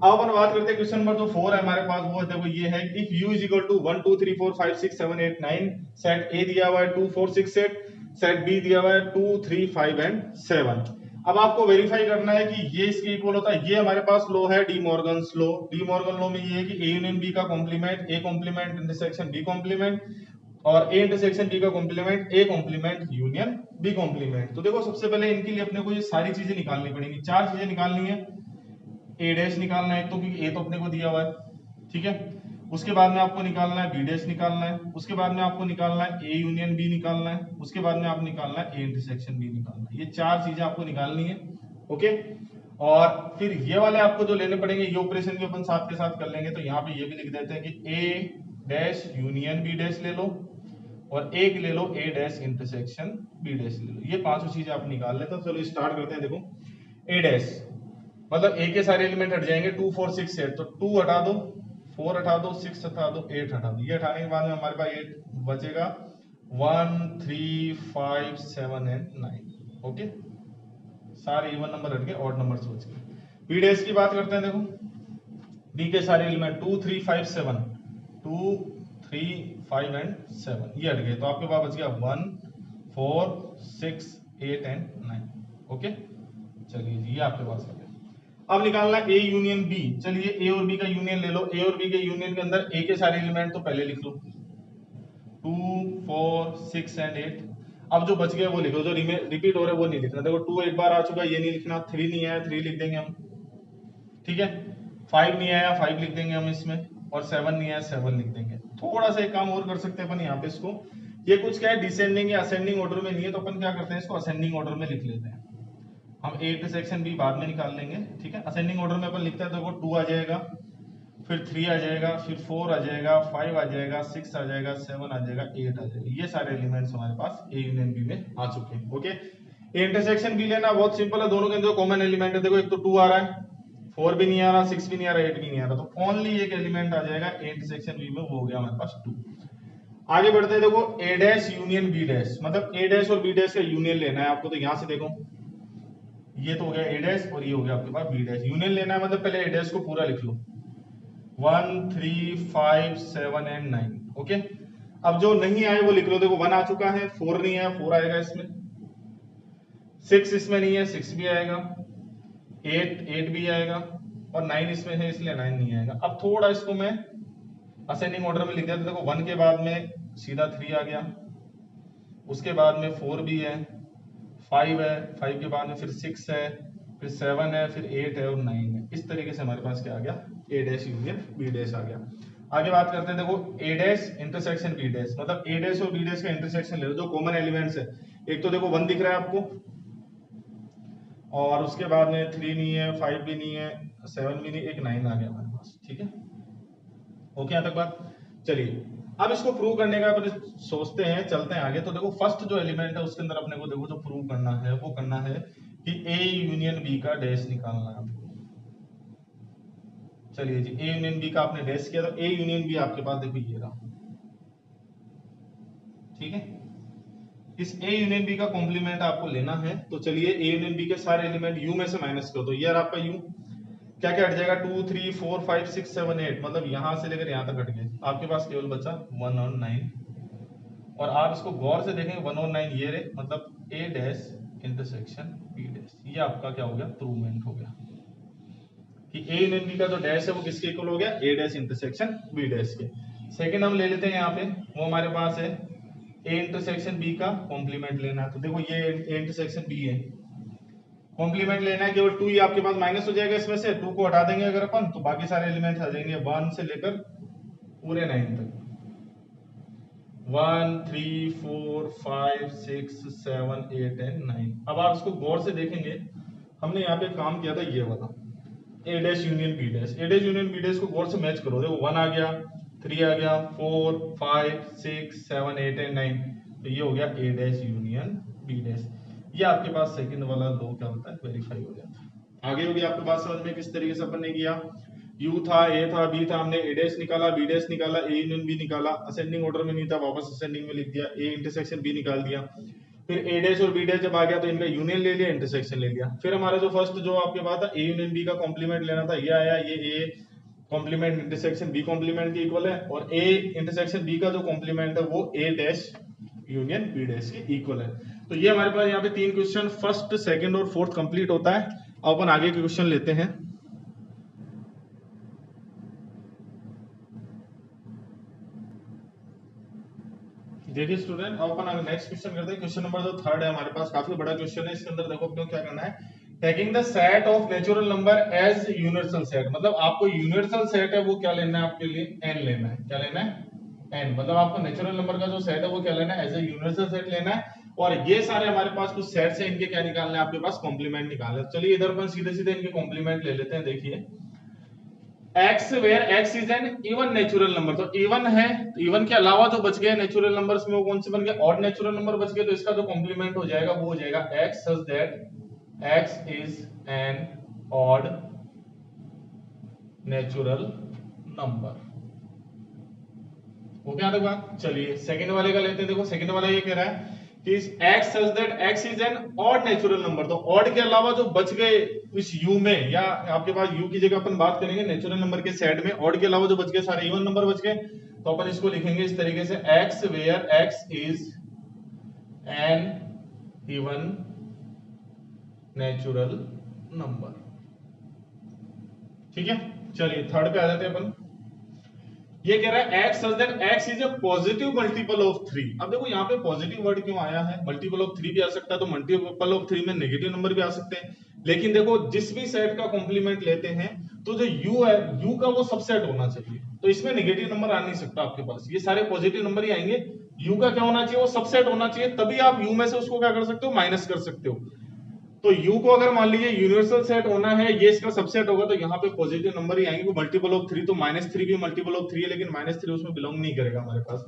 अब अपन बात करते हैं क्वेश्चन नंबर जो 4 है हमारे पास, वो देखो ये है, if u is equal to 1 2 3 4 5 6 7 8 9, set A दिया हुआ है 2 4 6 8, सेट B दिया हुआ है 2 3 5 एंड 7। अब आपको वेरीफाई करना है कि ये इसके इक्वल होता है। ये हमारे पास लॉ है De Morgan's law. De Morgan law में ये है कि A यूनियन B का complement A complement intersection B complement, और A इंटरसेक्शन B का complement A complement union B complement. तो देखो सबसे पहले इनके लिए अपने को ये सारी चीजें निकालनी पड़ेंगी। 4 चीजें निकालनी है। ए डैश निकालना है, तो क्योंकि ए तो अपने को दिया हुआ है, ठीक है। उसके बाद में आपको निकालना है बी डैश निकालना है, उसके बाद में आपको निकालना है ए यूनियन बी निकालना है, उसके बाद में आप निकालना है ए इंटरसेक्शन बी निकालना है। ये 4 चीजें आपको निकालनी है, ओके। और फिर ये वाले आपको जो लेने पड़ेंगे, ये ऑपरेशन भी अपन साथ के साथ कर लेंगे। तो यहाँ पे ये भी लिख देते हैं कि A dash union B dash ले लो, और एक ले लो ए डैश इंटरसेक्शन बी डैश ले लो। ये 5 चीजें आप निकाल लेते हो। चलो स्टार्ट करते हैं। देखो ए डैश मतलब ए के सारे एलिमेंट हट जाएंगे, 2 4 6 8, तो 2 हटा दो, 4 हटा दो, 6 हटा दो, 8 हटा दो। ये हटाने के बाद में हमारे पास 8 बचेगा, 1 3 5 7 एंड 9, ओके। सारे इवन नंबर हट गए, ऑड नंबर्स बच गए। बी डैश की बात करते हैं। देखो बी के सारे एलिमेंट 2 3 5 7, 2 3 5 एंड 7 ये हट गए, तो आपके पास बच गया 1 4 6 8 एंड 9, ओके। चलिए जी, ये आपके पास है। अब निकालना ए यूनियन बी। चलिए ए और बी का यूनियन ले लो। ए और बी के यूनियन के अंदर ए के सारे एलिमेंट तो पहले लिख लो, 2 4 6 एंड 8। अब जो बच गए वो लिखो, जो रिपीट हो रहे वो नहीं लिखना। देखो 2 एक बार आ चुका, ये नहीं लिखना। 3 नहीं आया, 3 लिख देंगे हम, ठीक है। 5 नहीं आया, 5 लिख देंगे हम इसमें, और 7 नहीं आया, 7 लिख देंगे। थोड़ा सा एक काम और कर सकते हैं अपन यहाँ पे इसको, ये कुछ क्या है डिसेंडिंग या असेंडिंग ऑर्डर में नहीं है, तो अपन क्या करते हैं इसको असेंडिंग ऑर्डर में लिख लेते हैं। हम ए इंटरसेक्शन बी बाद में निकाल लेंगे, ठीक है। असेंडिंग ऑर्डर में अपन लिखते हैं। देखो 2 आ जाएगा, फिर 3 आ जाएगा, फिर 4 आ जाएगा, 5 आ जाएगा, 6 आ जाएगा, 7 आ जाएगा, 8 आ जाएगा। ये सारे एलिमेंट्स हमारे पास ए यूनियन बी में आ चुके हैं, ओके। ए इंटरसेक्शन बी लेना बहुत सिंपल है, दोनों के अंदर कॉमन एलिमेंट है। देखो एक तो 2 आ रहा है, 4 भी नहीं आ रहा, 6 भी नहीं आ रहा, 8 भी नहीं आ रहा, तो ओनली एक एलिमेंट आ जाएगा ए इंटरसेक्शन बी में, वो हो गया हमारे पास 2। आगे बढ़ते हैं। देखो ए डैश यूनियन बी डैश, मतलब ए डैश और बी डैश का यूनियन लेना है आपको। तो यहां से देखो ये तो हो गया ए डैश और ये हो गया आपके पास बी डैश। यूनियन लेना है मतलब पहले ए डैश को पूरा लिख लो, 1 3 5 7 एंड 9, ओके। अब जो नहीं आए वो लिख लो। देखो 1 आ चुका है, 4 नहीं आया, 4 आएगा इसमें, 6 इसमें नहीं है, 6 भी आएगा, 8 भी आएगा, और 9 इसमें है इसलिए 9 नहीं आएगा। अब थोड़ा इसको मैं असेंडिंग ऑर्डर में लिख दिया। देखो 1 के बाद में सीधा 3 आ गया, उसके बाद में 4 भी है, 5 है, 5 के बाद में फिर 6 है, फिर 7 है, फिर 8 है और 9 है। इस तरीके से हमारे पास क्या आ गया, ए डैश यूनियन बी डैश आ गया। आगे बात करते हैं। देखो ए डैश इंटरसेक्शन बी डैश, मतलब ए डैश और बी डैश का इंटरसेक्शन ले लो, जो कॉमन एलिमेंट्स है। एक तो देखो 1 दिख रहा है आपको, और उसके बाद में 3 नहीं है, 5 भी नहीं है, 7 भी नहीं, एक 9 आ गया हमारे पास, ठीक है। ओके यहाँ तक बात। चलिए अब इसको प्रूव करने का अपने सोचते हैं, चलते हैं आगे। तो देखो फर्स्ट जो एलिमेंट है उसके अंदर अपने को देखो जो प्रूव करना है वो करना है कि ए यूनियन बी का डैश निकालना है आपको। चलिए जी, ए यूनियन बी का आपने डैश किया, तो ए यूनियन बी आपके पास देखो ये रहा, ठीक है। इस ए यूनियन बी का कॉम्प्लीमेंट आपको लेना है। तो चलिए ए यूनियन बी के सारे एलिमेंट यू में से माइनस करो, तो ये रहा आपका यू। क्या क्या हट जाएगा, 2 3 4 5 6 7 8, मतलब यहां से लेकर यहां तक हट गए। आपके पास केवल बचा 1 और 9, और आप इसको गौर से देखेंगे 1 और 9 ये रहे, मतलब ए डैश इंटरसेक्शन बी डैश। ये आपका क्या हो गया, प्रूवमेंट हो गया कि ए यूनियन बी का जो डैश है वो किसके इक्वल हो गया, ए डैश इंटरसेक्शन बी डैश के। सेकंड हम ले लेते हैं यहाँ पे, वो हमारे पास है ए इंटरसेक्शन बी का कॉम्प्लीमेंट लेना है। तो देखो ये ए इंटरसेक्शन बी है, कॉम्प्लीमेंट लेना है। केवल 2 ही आपके पास माइनस हो जाएगा, इसमें से 2 को हटा देंगे अगर अपन, तो बाकी सारे एलिमेंट्स आ जाएंगे 1 से लेकर पूरे 9 तक। 1 3 4 5 6 7 8 एंड 9। अब आप इसको गौर से देखेंगे, हमने यहाँ पे काम किया था ये वाला ए डैश यूनियन बी डैश। ए डैश यूनियन बी डैश को गौर से मैच करो। देखो 1 आ गया, 3 आ गया, 4 5 6 7 8 एंड 9। तो ये हो गया ए डैश यूनियन बी डैश। ये आपके पास सेकंड वाला लो क्या होता है, वेरीफाई हो जाता है। आगे होगी आपके पास समझ में किस तरीके से अपन ने किया। यू था, ए था, बी था, हमने ए डैश निकाला, बी डैश निकाला, ए यूनियन बी निकाला, असेंडिंग ऑर्डर में नहीं था, वापस असेंडिंग में लिख दिया, ए इंटरसेक्शन बी निकाल दिया। फिर ए डैश और बी डैश जब आ गया तो इनका यूनियन ले लिया, इंटरसेक्शन ले लिया। फिर हमारा जो फर्स्ट जो आपके पास था ए यूनियन बी का कॉम्प्लीमेंट लेना था, ये आया, ये A complement intersection B complement के इक्वल है, और ए इंटरसेक्शन बी का जो कॉम्प्लीमेंट है वो ए डैश यूनियन बी डैश के इक्वल है। तो ये हमारे पास यहाँ पे 3 क्वेश्चन फर्स्ट, सेकंड और फोर्थ कंप्लीट होता है। अब अपन आगे के क्वेश्चन लेते हैं। देखिए स्टूडेंट, अब अपन नेक्स्ट क्वेश्चन करते हैं। क्वेश्चन नंबर जो थर्ड है हमारे पास, काफी बड़ा क्वेश्चन है। इसके अंदर देखो अपने क्या करना है, taking the set of natural number as universal set. मतलब आपको यूनिवर्सल सेट है वो क्या लेना है आपके लिए, एन लेना है। क्या लेना है, एन। मतलब आपको नेचुरल नंबर का जो सेट है वो क्या लेना है, एज ए यूनिवर्सल सेट लेना है। और ये सारे हमारे पास कुछ सेट्स हैं, इनके क्या निकालना है आपके पास, कॉम्प्लीमेंट निकालना है। चलिए इधर अपन सीधे सीधे इनके कॉम्प्लीमेंट ले लेते हैं। देखिए x where x is an even natural number, तो इवन है, तो इवन के अलावा जो बच गए नेचुरल नंबर्स में वो कौन से बन गए, ऑड नेचुरल नंबर बच गए। तो इसका जो कॉम्प्लीमेंट हो जाएगा वो हो जाएगा x such that x is N odd natural number. वो क्या बात। चलिए सेकंड वाले का लेते हैं। देखो सेकंड वाला ये कह रहा है कि x such that x is N odd natural number. तो ऑड के अलावा जो बच गए इस u में, या आपके पास u की जगह अपन बात करेंगे नेचुरल नंबर के सेट में, ऑड के अलावा जो बच गए सारे इवन नंबर बच गए। तो अपन इसको लिखेंगे इस तरीके से, x where x is an even natural number. ठीक है, चलिए थर्ड पे आ जाते हैं अपन। ये कह रहा है x such that x is a positive multiple of 3। अब देखो यहाँ पे पॉजिटिव वर्ड क्यों आया है, मल्टीपल ऑफ 3 भी आ सकता है, तो मल्टीपल ऑफ 3 में नेगेटिव नंबर भी आ सकते हैं। लेकिन देखो जिस भी सेट का कॉम्प्लीमेंट लेते हैं तो जो u है, u का वो सबसेट होना चाहिए। तो इसमें नेगेटिव नंबर आ नहीं सकता आपके पास, ये सारे पॉजिटिव नंबर ही आएंगे। u का क्या होना चाहिए, वो सबसेट होना चाहिए, तभी आप u में से उसको क्या कर सकते हो, माइनस कर सकते हो। तो u को अगर मान लीजिए यूनिवर्सल सेट होना है, ये इसका सबसेट होगा, तो यहाँ पे पॉजिटिव नंबर ही आएंगे। वो मल्टीपल ऑफ 3, तो -3 भी मल्टीपल ऑफ 3 है, लेकिन -3 उसमें बिलोंग नहीं करेगा हमारे पास।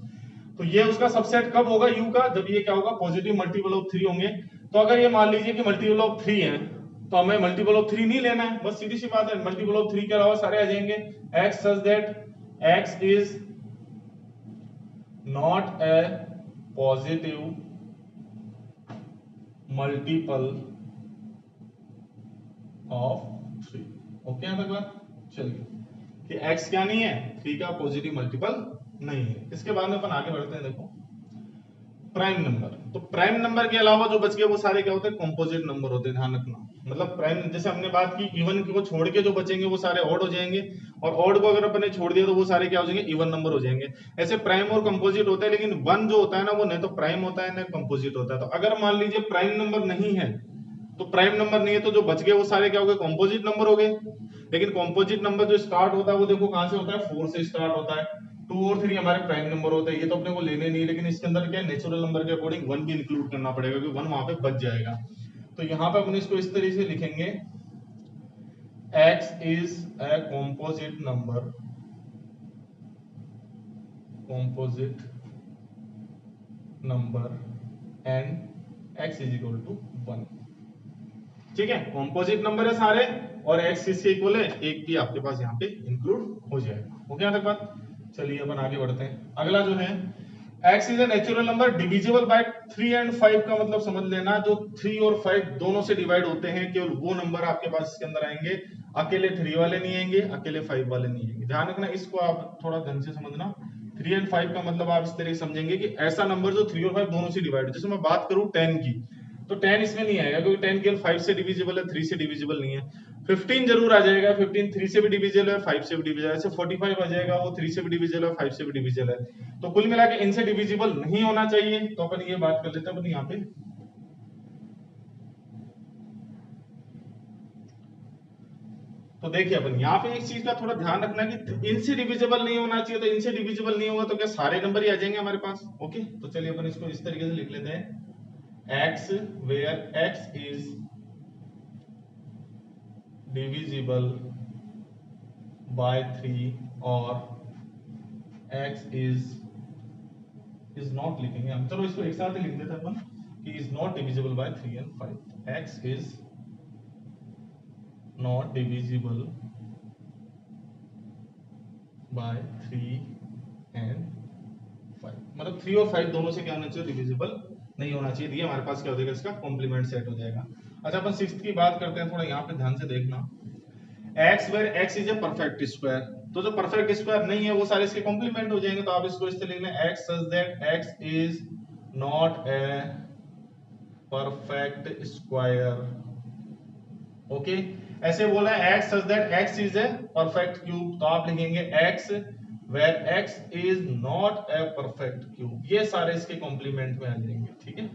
तो ये उसका सबसेट कब होगा u का, जब ये क्या होगा, पॉजिटिव मल्टीपल ऑफ 3 होंगे। तो अगर ये मान लीजिए कि मल्टीपल ऑफ 3 है, तो हमें मल्टीपल ऑफ 3 नहीं लेना है, बस सीधी सी बात है, मल्टीपल ऑफ 3 के अलावा सारे आ जाएंगे। x such that x is not A positive multiple of 3। Okay यहाँ तक बात। चलिए कि x क्या नहीं है, 3 का पॉजिटिव मल्टीपल नहीं है। इसके बाद में अपन आगे बढ़ते हैं। देखो प्राइम नंबर, तो प्राइम नंबर के अलावा जो बच गए वो सारे क्या होते हैं, कंपोजिट नंबर होते हैं, ध्यान रखना। मतलब प्राइम, जैसे हमने बात की इवन को छोड़ के जो बचेंगे वो सारे ऑड हो जाएंगे, और ऑड को अगर अपन ने छोड़ दिया तो वो सारे क्या हो जाएंगे, इवन नंबर हो जाएंगे। ऐसे प्राइम और कंपोजिट होता है, लेकिन वन जो होता है ना वो न तो प्राइम होता है न कंपोजिट होता है। तो अगर मान लीजिए प्राइम नंबर नहीं है, तो प्राइम नंबर नहीं है, तो जो बच गए वो सारे क्या हो गए, कंपोजिट नंबर हो गए। लेकिन कंपोजिट नंबर जो स्टार्ट होता है वो देखो कहां से होता है, 4 से स्टार्ट होता है। 2 और 3 हमारे प्राइम नंबर होते हैं, ये तो अपने को लेने नहीं, लेकिन इसके अंदर क्या है, नेचुरल नंबर के अकॉर्डिंग 1 भी इंक्लूड करना पड़ेगा, क्योंकि 1 वहां पे बच जाएगा। तो यहाँ पे अपन इसको इस तरीके से लिखेंगे, x is a composite number, composite number and x is equal to 1। ठीक है, कंपोजिट नंबर है सारे, और x इसके इक्वल है, एक भी आपके पास यहाँ पे इंक्लूड हो जाएगा। ओके यहाँ तक बात। चलिए अपन आगे बढ़ते हैं। अगला जो है, x is a natural number divisible by 3 and 5 का मतलब समझ लेना, जो 3 और 5 दोनों से डिवाइड होते हैं, केवल वो नंबर आपके पास इसके अंदर आएंगे, अकेले 3 वाले नहीं आएंगे, अकेले 5 वाले नहीं आएंगे। ध्यान रखना, इसको आप थोड़ा ढंग से समझना। 3 एंड 5 का मतलब आप इस तरह समझेंगे कि ऐसा नंबर जो 3 और 5 दोनों से डिवाइड, जैसे मैं बात करूं 10 की, तो 10 इसमें नहीं आएगा, क्योंकि 10 केवल 5 से डिविजिबल है, 3 से डिविजिबल नहीं है। 15 जरूर आ जाएगा, 15 3 से भी डिविजिबल है, 5 से भी डिविजिबल है। ऐसे 45 आ जाएगा, वो 3 से भी डिविजिबल है, 5 से भी डिविजिबल है। तो कुल मिला के इनसे डिविजिबल नहीं होना चाहिए। तो अपन ये बात कर लेते हैं अपन यहाँ पे। तो देखिए अपन यहाँ पे एक चीज का थोड़ा ध्यान रखना कि इनसे डिविजिबल नहीं होना चाहिए, तो इनसे डिविजिबल नहीं होगा तो क्या सारे नंबर ही आ जाएंगे हमारे पास। ओके, तो चलिए अपन इसको इस तरीके से लिख लेते हैं, x where x is divisible by 3 और x is इज नॉट लिखेंगे हम, चलो इसको एक साथ ही लिख देते हैं अपन कि is not divisible by 3 and 5। X is not divisible by 3 and 5, मतलब 3 और 5 दोनों से क्या होना चाहिए, डिविजिबल नहीं होना चाहिए। ये हमारे पास क्या हो जाएगा, इसका कॉम्प्लीमेंट सेट हो जाएगा। अच्छा अपन सिक्स्थ की बात करते हैं, थोड़ा यहाँ पे ध्यान से देखना। x where x is a perfect square, तो जो परफेक्ट स्क्वायर नहीं है वो सारे इसके कॉम्प्लीमेंट हो जाएंगे, तो आप इसको इस तरह लिखना x such that x is not a perfect square. Okay, ऐसे बोला है x such that x is a perfect cube, तो आप लिखेंगे x where x is not a perfect cube, ये सारे इसके कॉम्प्लीमेंट में आ जाएंगे। ठीक है,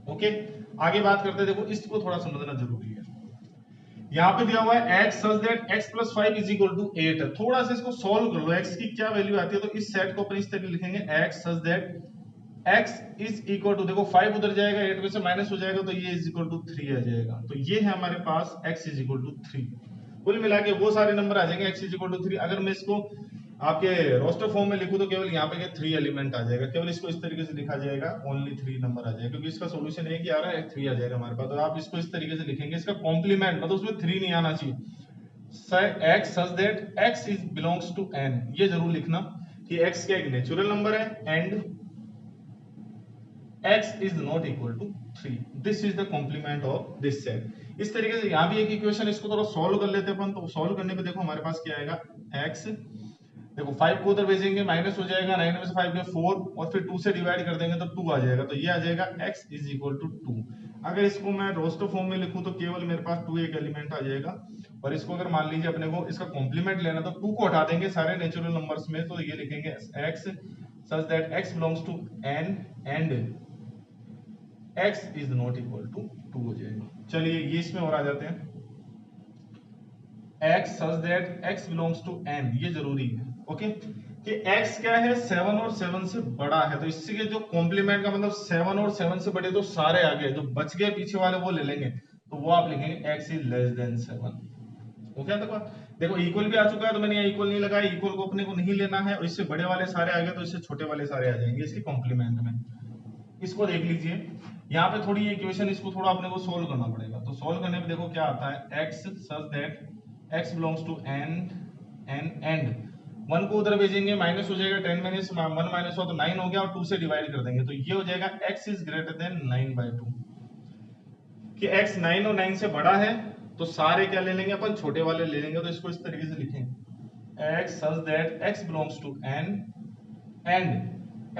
ओके आगे बात करते हैं। देखो इसको थोड़ा समझना जरूरी है। यहाँ पे दिया हुआ है x such that x plus 5 is equal to 8 है, थोड़ा सा इसको सॉल्व कर लो, x की क्या वैल्यू आती है, तो इस सेट को अपन इस तरह लिखेंगे x such that x is equal to, देखो 5 उधर जाएगा, 8 में से माइनस हो जाएगा, तो ये इज इक्वल टू 3 आ जाएगा, तो ये है हमारे पास x इज इक्वल टू 3। कुल मिला के वो सारे नंबर आ जाएंगे x इज इक्वल टू 3। अगर मैं इसको आपके रोस्टर फॉर्म में लिखूं तो केवल यहाँ पे 3 एलिमेंट आ जाएगा, केवल इसको इस तरीके से लिखा जाएगा, ओनली 3 नंबर आ जाएगा, क्योंकि इसका सॉल्यूशन है कि आ रहा है 3 आ जाएगा हमारे पास, तो आप इसको इस तरीके से लिखेंगे, इसका कॉम्प्लीमेंट मतलब उसमें 3 नहीं आना चाहिए। x such that x is belongs to n, ये जरूर लिखना कि x क्या एक नेचुरल नंबर है and x is not equal to 3, this is the complement of this set. इस तरीके से यहाँ भी एक इक्वेशन, इसको थोड़ा सॉल्व कर लेते हैं अपन, तो सॉल्व करने पे देखो हमारे पास क्या आएगा, x देखो 5 को उधर भेजेंगे माइनस हो जाएगा, 9 में से 5 गए 4 और फिर 2 से डिवाइड कर देंगे तो 2 आ जाएगा, तो ये आ जाएगा x इज इक्वल टू 2। अगर इसको मैं रोस्टर फॉर्म में लिखूं तो केवल मेरे पास 2 एक एलिमेंट आ जाएगा, और इसको अगर मान लीजिए अपने को इसका कॉम्प्लीमेंट लेना तो 2 को हटा देंगे सारे नेचुरल नंबर्स में, तो ये लिखेंगे x such that x belongs to n and x is not equal to 2 हो जाएगा। चलिए ये इसमें और आ जाते हैं, x such that x belongs to n, ये जरूरी है ओके कि x क्या है 7 और 7 से बड़ा है, तो इससे के जो कॉम्प्लीमेंट का मतलब 7 और 7 से बड़े तो सारे आ गए, जो बच गए पीछे वाले वो ले लेंगे, तो वो आप लिखेंगे x is less then 7। Okay देखो इक्वल भी आ चुका है, तो मैंने यहाँ इक्वल नहीं लगाया, इक्वल को अपने को नहीं लेना है, और इससे बड़े वाले सारे आ गए तो इससे छोटे वाले सारे आ जाएंगे इसके कॉम्प्लीमेंट में। इसको देख लीजिए, यहाँ पे थोड़ी इक्वेशन इसको थोड़ा अपने को सोल्व करना पड़ेगा, तो सोल्व करने में देखो क्या आता है, x such that x belongs to n and 1 को उधर भेजेंगे माइनस हो जाएगा, 10 माइनस 1 माइनस हो तो 9 हो गया, और 2 से डिवाइड कर देंगे तो ये हो जाएगा x इज ग्रेटर देन 9/2, कि x 9 और 9 से बड़ा है तो सारे क्या ले लेंगे अपन, छोटे वाले ले लेंगे, तो इसको इस तरीके से लिखेंगे x such that x belongs to n and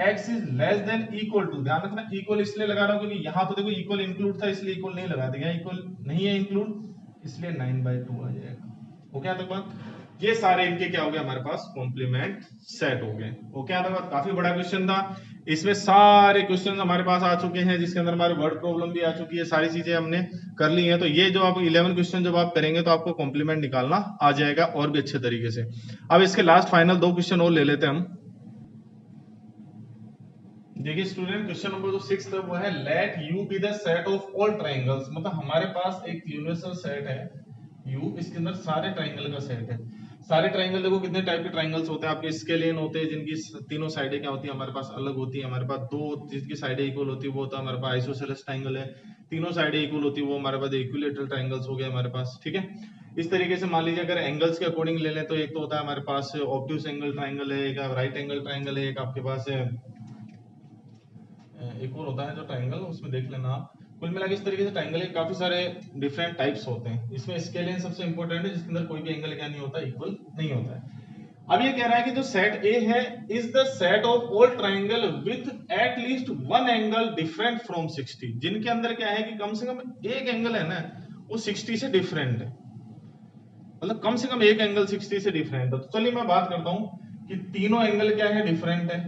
x is less than equal to, ध्यान रखना इक्वल इसलिए लगा रहा हूं क्योंकि यहां तो देखो इक्वल इंक्लूड था इसलिए इक्वल नहीं लगा दिया, इक्वल नहीं है इंक्लूड इसलिए 9/2 आ जाएगा। ओके तक बात, ये सारे इनके क्या हो गए हमारे पास कॉम्प्लीमेंट सेट हो गए। ओके तक बात, काफी बड़ा क्वेश्चन था, इसमें सारे क्वेश्चन हमारे पास आ चुके हैं, जिसके अंदर हमारे वर्ड प्रॉब्लम भी आ चुकी है, सारी चीजें हमने कर ली हैं, तो ये जो आप 11 क्वेश्चन जब आप करेंगे तो आपको कॉम्प्लीमेंट निकालना आ जाएगा और भी अच्छे तरीके से। अब इसके लास्ट फाइनल 2 क्वेश्चन और ले लेते हैं हम। देखिए स्टूडेंट, क्वेश्चन नंबर जो 6 है वो है let U be the set of all triangles, मतलब हमारे पास एक यूनिवर्सल सेट है U, इसके अंदर सारे ट्रायंगल का सेट है। सारे ट्रायंगल देखो कितने टाइप के ट्रायंगल्स होते हैं आपके, स्केलियन होते हैं जिनकी तीनों साइडें क्या होती है हमारे पास अलग होती है, हमारे पास 2 जिनकी साइडें इक्वल होती है वो होता है हमारे पास आइसोसेलेस ट्रायंगल है, तीनों साइडें इक्वल होती है वो हमारे पास इक्विलैटरल ट्रायंगल्स हो गए हमारे पास। ठीक है, इस तरीके से मान लीजिए अगर एंगल्स के अकॉर्डिंग ले लें तो एक तो होता है हमारे पास ऑब्ट्यूस एंगल ट्रायंगल है, एक राइट एंगल ट्रायंगल है, एक आपके पास एक और होता है जो ट्रायंगल, उसमें देख लेना आप। कुल मिला के इस तरीके से ट्रायंगल के काफी सारे डिफरेंट टाइप्स होते हैं, इसमें स्केलियन सबसे इंपॉर्टेंट है जिसके अंदर कोई भी एंगल क्या नहीं होता, इक्वल नहीं होता है। अब ये कह रहा है कि जो सेट ए है is the set of all triangle with at least one angle different from 60, जिनके अंदर क्या है कि कम से कम एक एंगल है ना वो 60 से डिफरेंट है, मतलब कम से कम एक एंगल 60 से डिफरेंट है। तो चलिए मैं बात करता हूं कि तीनों एंगल क्या है, डिफरेंट है,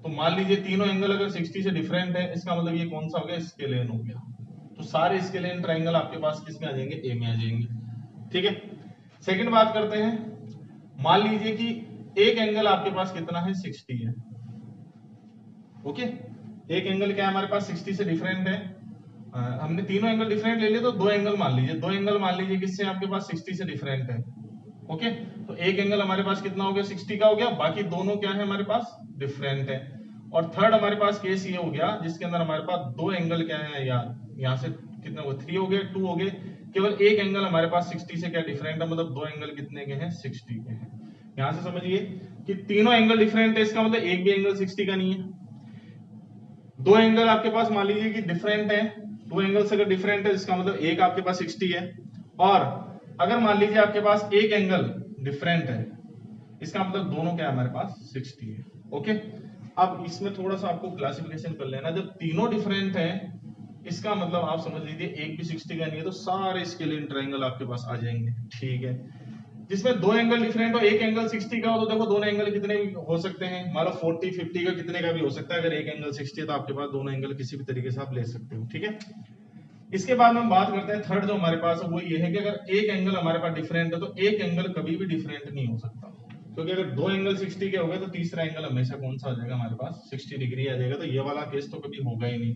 तो मान लीजिए तीनों एंगल अगर 60 से डिफरेंट है, इसका मतलब ये कौन सा हो गया, स्केलियन हो गया, तो सारे स्केलियन ट्रायंगल आपके पास किस में आ जाएंगे, ए में आ जाएंगे। ठीक है, सेकंड बात करते हैं, मान लीजिए कि एक एंगल आपके पास कितना है, 60 है। ओके, एक एंगल क्या है हमारे पास 60 से डिफरेंट है, हमने तीनों एंगल डिफरेंट ले लिए तो 2 एंगल मान लीजिए, 2 एंगल मान लीजिए किससे आपके पास 60 से डिफरेंट है। ओके, तो एक एंगल हमारे पास कितना हो गया, 60 का हो गया, बाकी दोनों क्या है हमारे पास डिफरेंट है। और थर्ड हमारे पास केस ये हो गया जिसके अंदर हमारे पास दो एंगल क्या है यार, यहाँ से कितने हो, 3 हो गए, 2 हो गए, केवल एक एंगल हमारे पास 60 से क्या डिफरेंट है, मतलब दो एंगल कितने के हैं, 60 के हैं। यहां से समझिए कि तीनों एंगल डिफरेंट है, इसका मतलब एक भी एंगल 60 का नहीं है। दो एंगल आपके पास मान लीजिए कि डिफरेंट है, दो एंगल से अगर डिफरेंट है इसका मतलब एक आपके पास 60 है, और अगर मान लीजिए आपके पास एक एंगल डिफरेंट है इसका मतलब दोनों क्या है हमारे पास 60 है। ओके, अब इसमें थोड़ा सा आपको क्लासिफिकेशन कर लेना, जब तीनों डिफरेंट है इसका मतलब आप समझ लीजिए एक भी 60 का नहीं है, तो सारे स्केलिन ट्रायंगल आपके पास आ जाएंगे। ठीक है, जिसमें दो एंगल डिफरेंट हो, एक एंगल 60 का हो, तो देखो दोनों एंगल कितने भी हो सकते हैं, मान लो 40 50 का कितने का भी हो सकता है। अगर एक एंगल 60 है तो आपके पास दोनों एंगल किसी भी तरीके से आप ले सकते हो। ठीक है, इसके बाद हम बात करते हैं थर्ड जो हमारे पास है वो ये है कि अगर एक एंगल हमारे पास डिफरेंट है तो एक एंगल कभी भी डिफरेंट नहीं हो सकता, क्योंकि अगर दो एंगल 60 के हो गए तो तीसरा एंगल हमेशा कौन सा आ जाएगा हमारे पास 60 डिग्री आ जाएगा। तो ये वाला केस तो कभी होगा ही नहीं,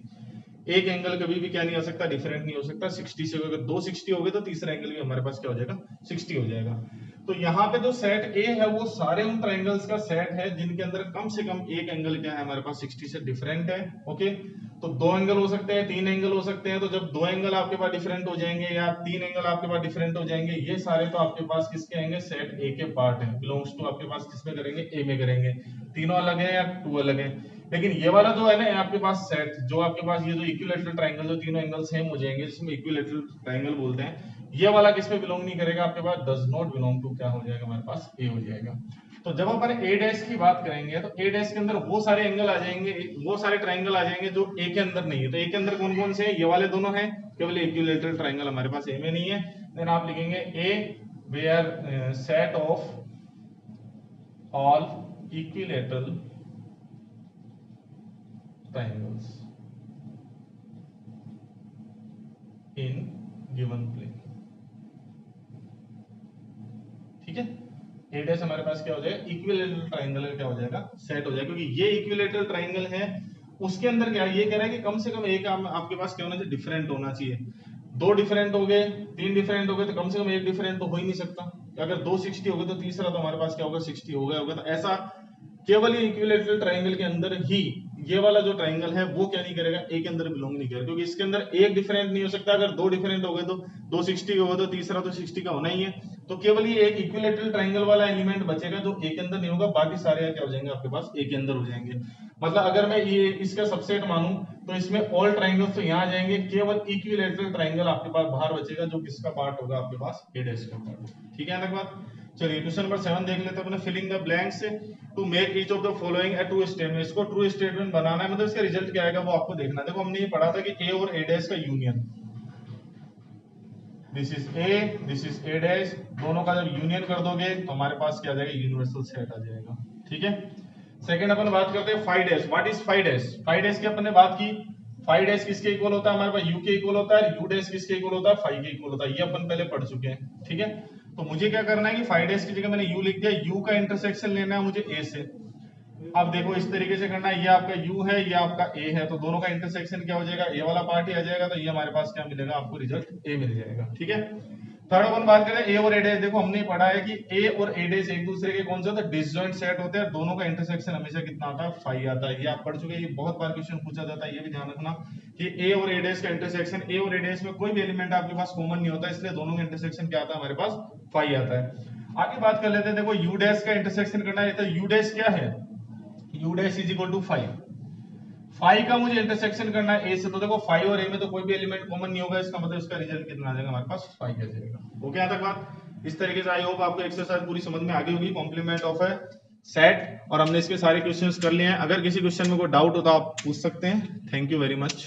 एक एंगल कभी भी क्या नहीं आ सकता, डिफरेंट नहीं हो सकता। 60 से अगर दो 60 हो गए तो तीसरा एंगल भी हमारे पास क्या हो जाएगा, 60 हो जाएगा। तो यहाँ पे जो सेट ए है वो सारे उन ट्रायंगल्स का सेट है जिनके अंदर कम से कम एक एंगल क्या है हमारे पास 60 से डिफरेंट है। ओके, तो दो एंगल हो सकते हैं, तीन एंगल हो सकते हैं, तो जब दो एंगल आपके पास डिफरेंट हो जाएंगे या तीन एंगल आपके पास डिफरेंट हो जाएंगे, ये सारे तो आपके पास किसके आएंगे, सेट ए के पार्ट है, बिलोंग्स टू आपके पास किसमें करेंगे, ए में करेंगे। तीनों अलग है या टू अलग है, लेकिन ये वाला जो है ना आपके पास सेट, जो आपके पास ये जो इक्विलैटरल ट्रायंगल जो तीनों एंगल सेम हो जाएंगे जिसमें इक्विलैटरल ट्रायंगल बोलते हैं, ये वाला किसमें बिलोंग नहीं करेगा, आपके पास डज नॉट बिलोंग टू क्या हो जाएगा हमारे पास, ए हो जाएगा। तो जब अपन ए डैश की बात करेंगे तो ए डैश के अंदर वो सारे एंगल आ जाएंगे, वो सारे ट्रायंगल आ जाएंगे जो ए के अंदर नहीं है। तो ए के अंदर कौन कौन से हैं, ये वाले दोनों हैं, केवल इक्विलैटरल ट्रायंगल हमारे पास ए में नहीं है। देन आप लिखेंगे A where set of all equilateral triangles in given plane। ठीक है, ए डैश हमारे पास क्या हो जाएगा, इक्विलैटरल ट्रायंगल क्या हो जाएगा, सेट हो जाएगा, क्योंकि ये इक्विलैटरल ट्रायंगल है उसके अंदर क्या ये कह रहा है कि कम से कम एक आपके पास क्या होना चाहिए, डिफरेंट होना चाहिए। दो डिफरेंट हो गए, तीन डिफरेंट हो गए, तो कम से कम एक डिफरेंट तो हो ही नहीं सकता। अगर दो 60 हो गए तो तीसरा तो हमारे पास क्या होगा, 60 हो गया होगा। तो ऐसा केवल ये इक्विलैटरल ट्रायंगल के अंदर ही ये वाला जो ट्रायंगल है वो क्या नहीं करेगा, ए के अंदर बिलोंग नहीं करेगा, क्योंकि इसके अंदर एक डिफरेंट नहीं हो सकता। अगर दो डिफरेंट हो गए तो दो 60 हो गए तो तीसरा तो 60 का होना ही है। तो केवल ये एक इक्विलैटरल ट्रायंगल वाला एलिमेंट बचेगा जो ए के अंदर नहीं होगा, बाकी सारे क्या हो जाएंगे आपके पास ए के अंदर हो जाएंगे। मतलब अगर मैं ये इसका सबसेट मानूं तो इसमें ऑल ट्रायंगल्स तो यहाँ आ जाएंगे, केवल इक्विलैटरल ट्रायंगल आपके पास बाहर बचेगा जो किसका पार्ट होगा आपके पास, ए डैश का पार्ट। ठीक है ना बात। चलिए क्वेश्चन नंबर 7 देख लेते हैं अपने, filling the blanks to make each of the following a true statement. इसको ट्रू स्टेटमेंट बनाना है, मतलब इसका रिजल्ट क्या आएगा वो आपको देखना है। देखो हमने ये पढ़ा था कि ए और ए डैश का union, this is A dash, दोनों का जब यूनियन कर दोगे तो हमारे पास क्या आ जाएगा, यूनिवर्सल सेट आ जाएगा। ठीक है, सेकंड अपन बात करते हैं five dash. What is five dash, five dash की अपन ने बात की, फाइव डैश किसके इक्वल होता है, हमारे पास यू के इक्वल होता है, यू डैश किसके इक्वल होता है, फाइव के इक्वल होता है, ये अपन पहले पढ़ चुके हैं। ठीक है, तो मुझे क्या करना है कि फाइव डैश की जगह मैंने यू लिख दिया, यू का इंटरसेक्शन लेना है मुझे ए से। अब देखो इस तरीके से करना है, ये आपका यू है ये आपका ए है, तो दोनों का इंटरसेक्शन क्या हो जाएगा, ए वाला पार्ट ही आ जाएगा, तो ये हमारे पास क्या मिलेगा आपको, रिजल्ट ए मिल जाएगा। ठीक है, थर्ड अपन बात करें ए और ए डैश। देखो हमने पढ़ा है कि ए और ए डैश एक दूसरे के कौन से होते हैं, डिसजॉइंट सेट होते हैं, दोनों का इंटरसेक्शन हमेशा कितना आता है, 5 आता है। ये आप पढ़ चुके हैं, ये बहुत बार क्वेश्चन पूछा जाता है, ये भी ध्यान रखना कि ए और ए डैश का इंटरसेक्शन, ए और ए डैश में कोई भी एलिमेंट आपके पास कॉमन नहीं होता, इसलिए दोनों का इंटरसेक्शन क्या आता है हमारे पास, 5 आता है। आगे बात कर लेते हैं, देखो यू डैश का इंटरसेक्शन करना है, तो यू डैश क्या है, U dash is equal to 5, 5 का मुझे इंटरसेक्शन करना है ए से, तो देखो 5 और ए में तो कोई भी एलिमेंट कॉमन नहीं होगा, इसका मतलब इसका रिजल्ट कितना आ जाएगा हमारे पास, 5 आ जाएगा। ओके, यहाँ तक बात। इस तरीके से आई होप आपको एक्सरसाइज पूरी समझ में आ गई होगी, कॉम्प्लीमेंट ऑफ ए सेट, और हमने इसके सारे क्वेश्चंस कर लिए हैं। अगर किसी क्वेश्चन में कोई डाउट हो तो आप पूछ सकते हैं। Thank you very much.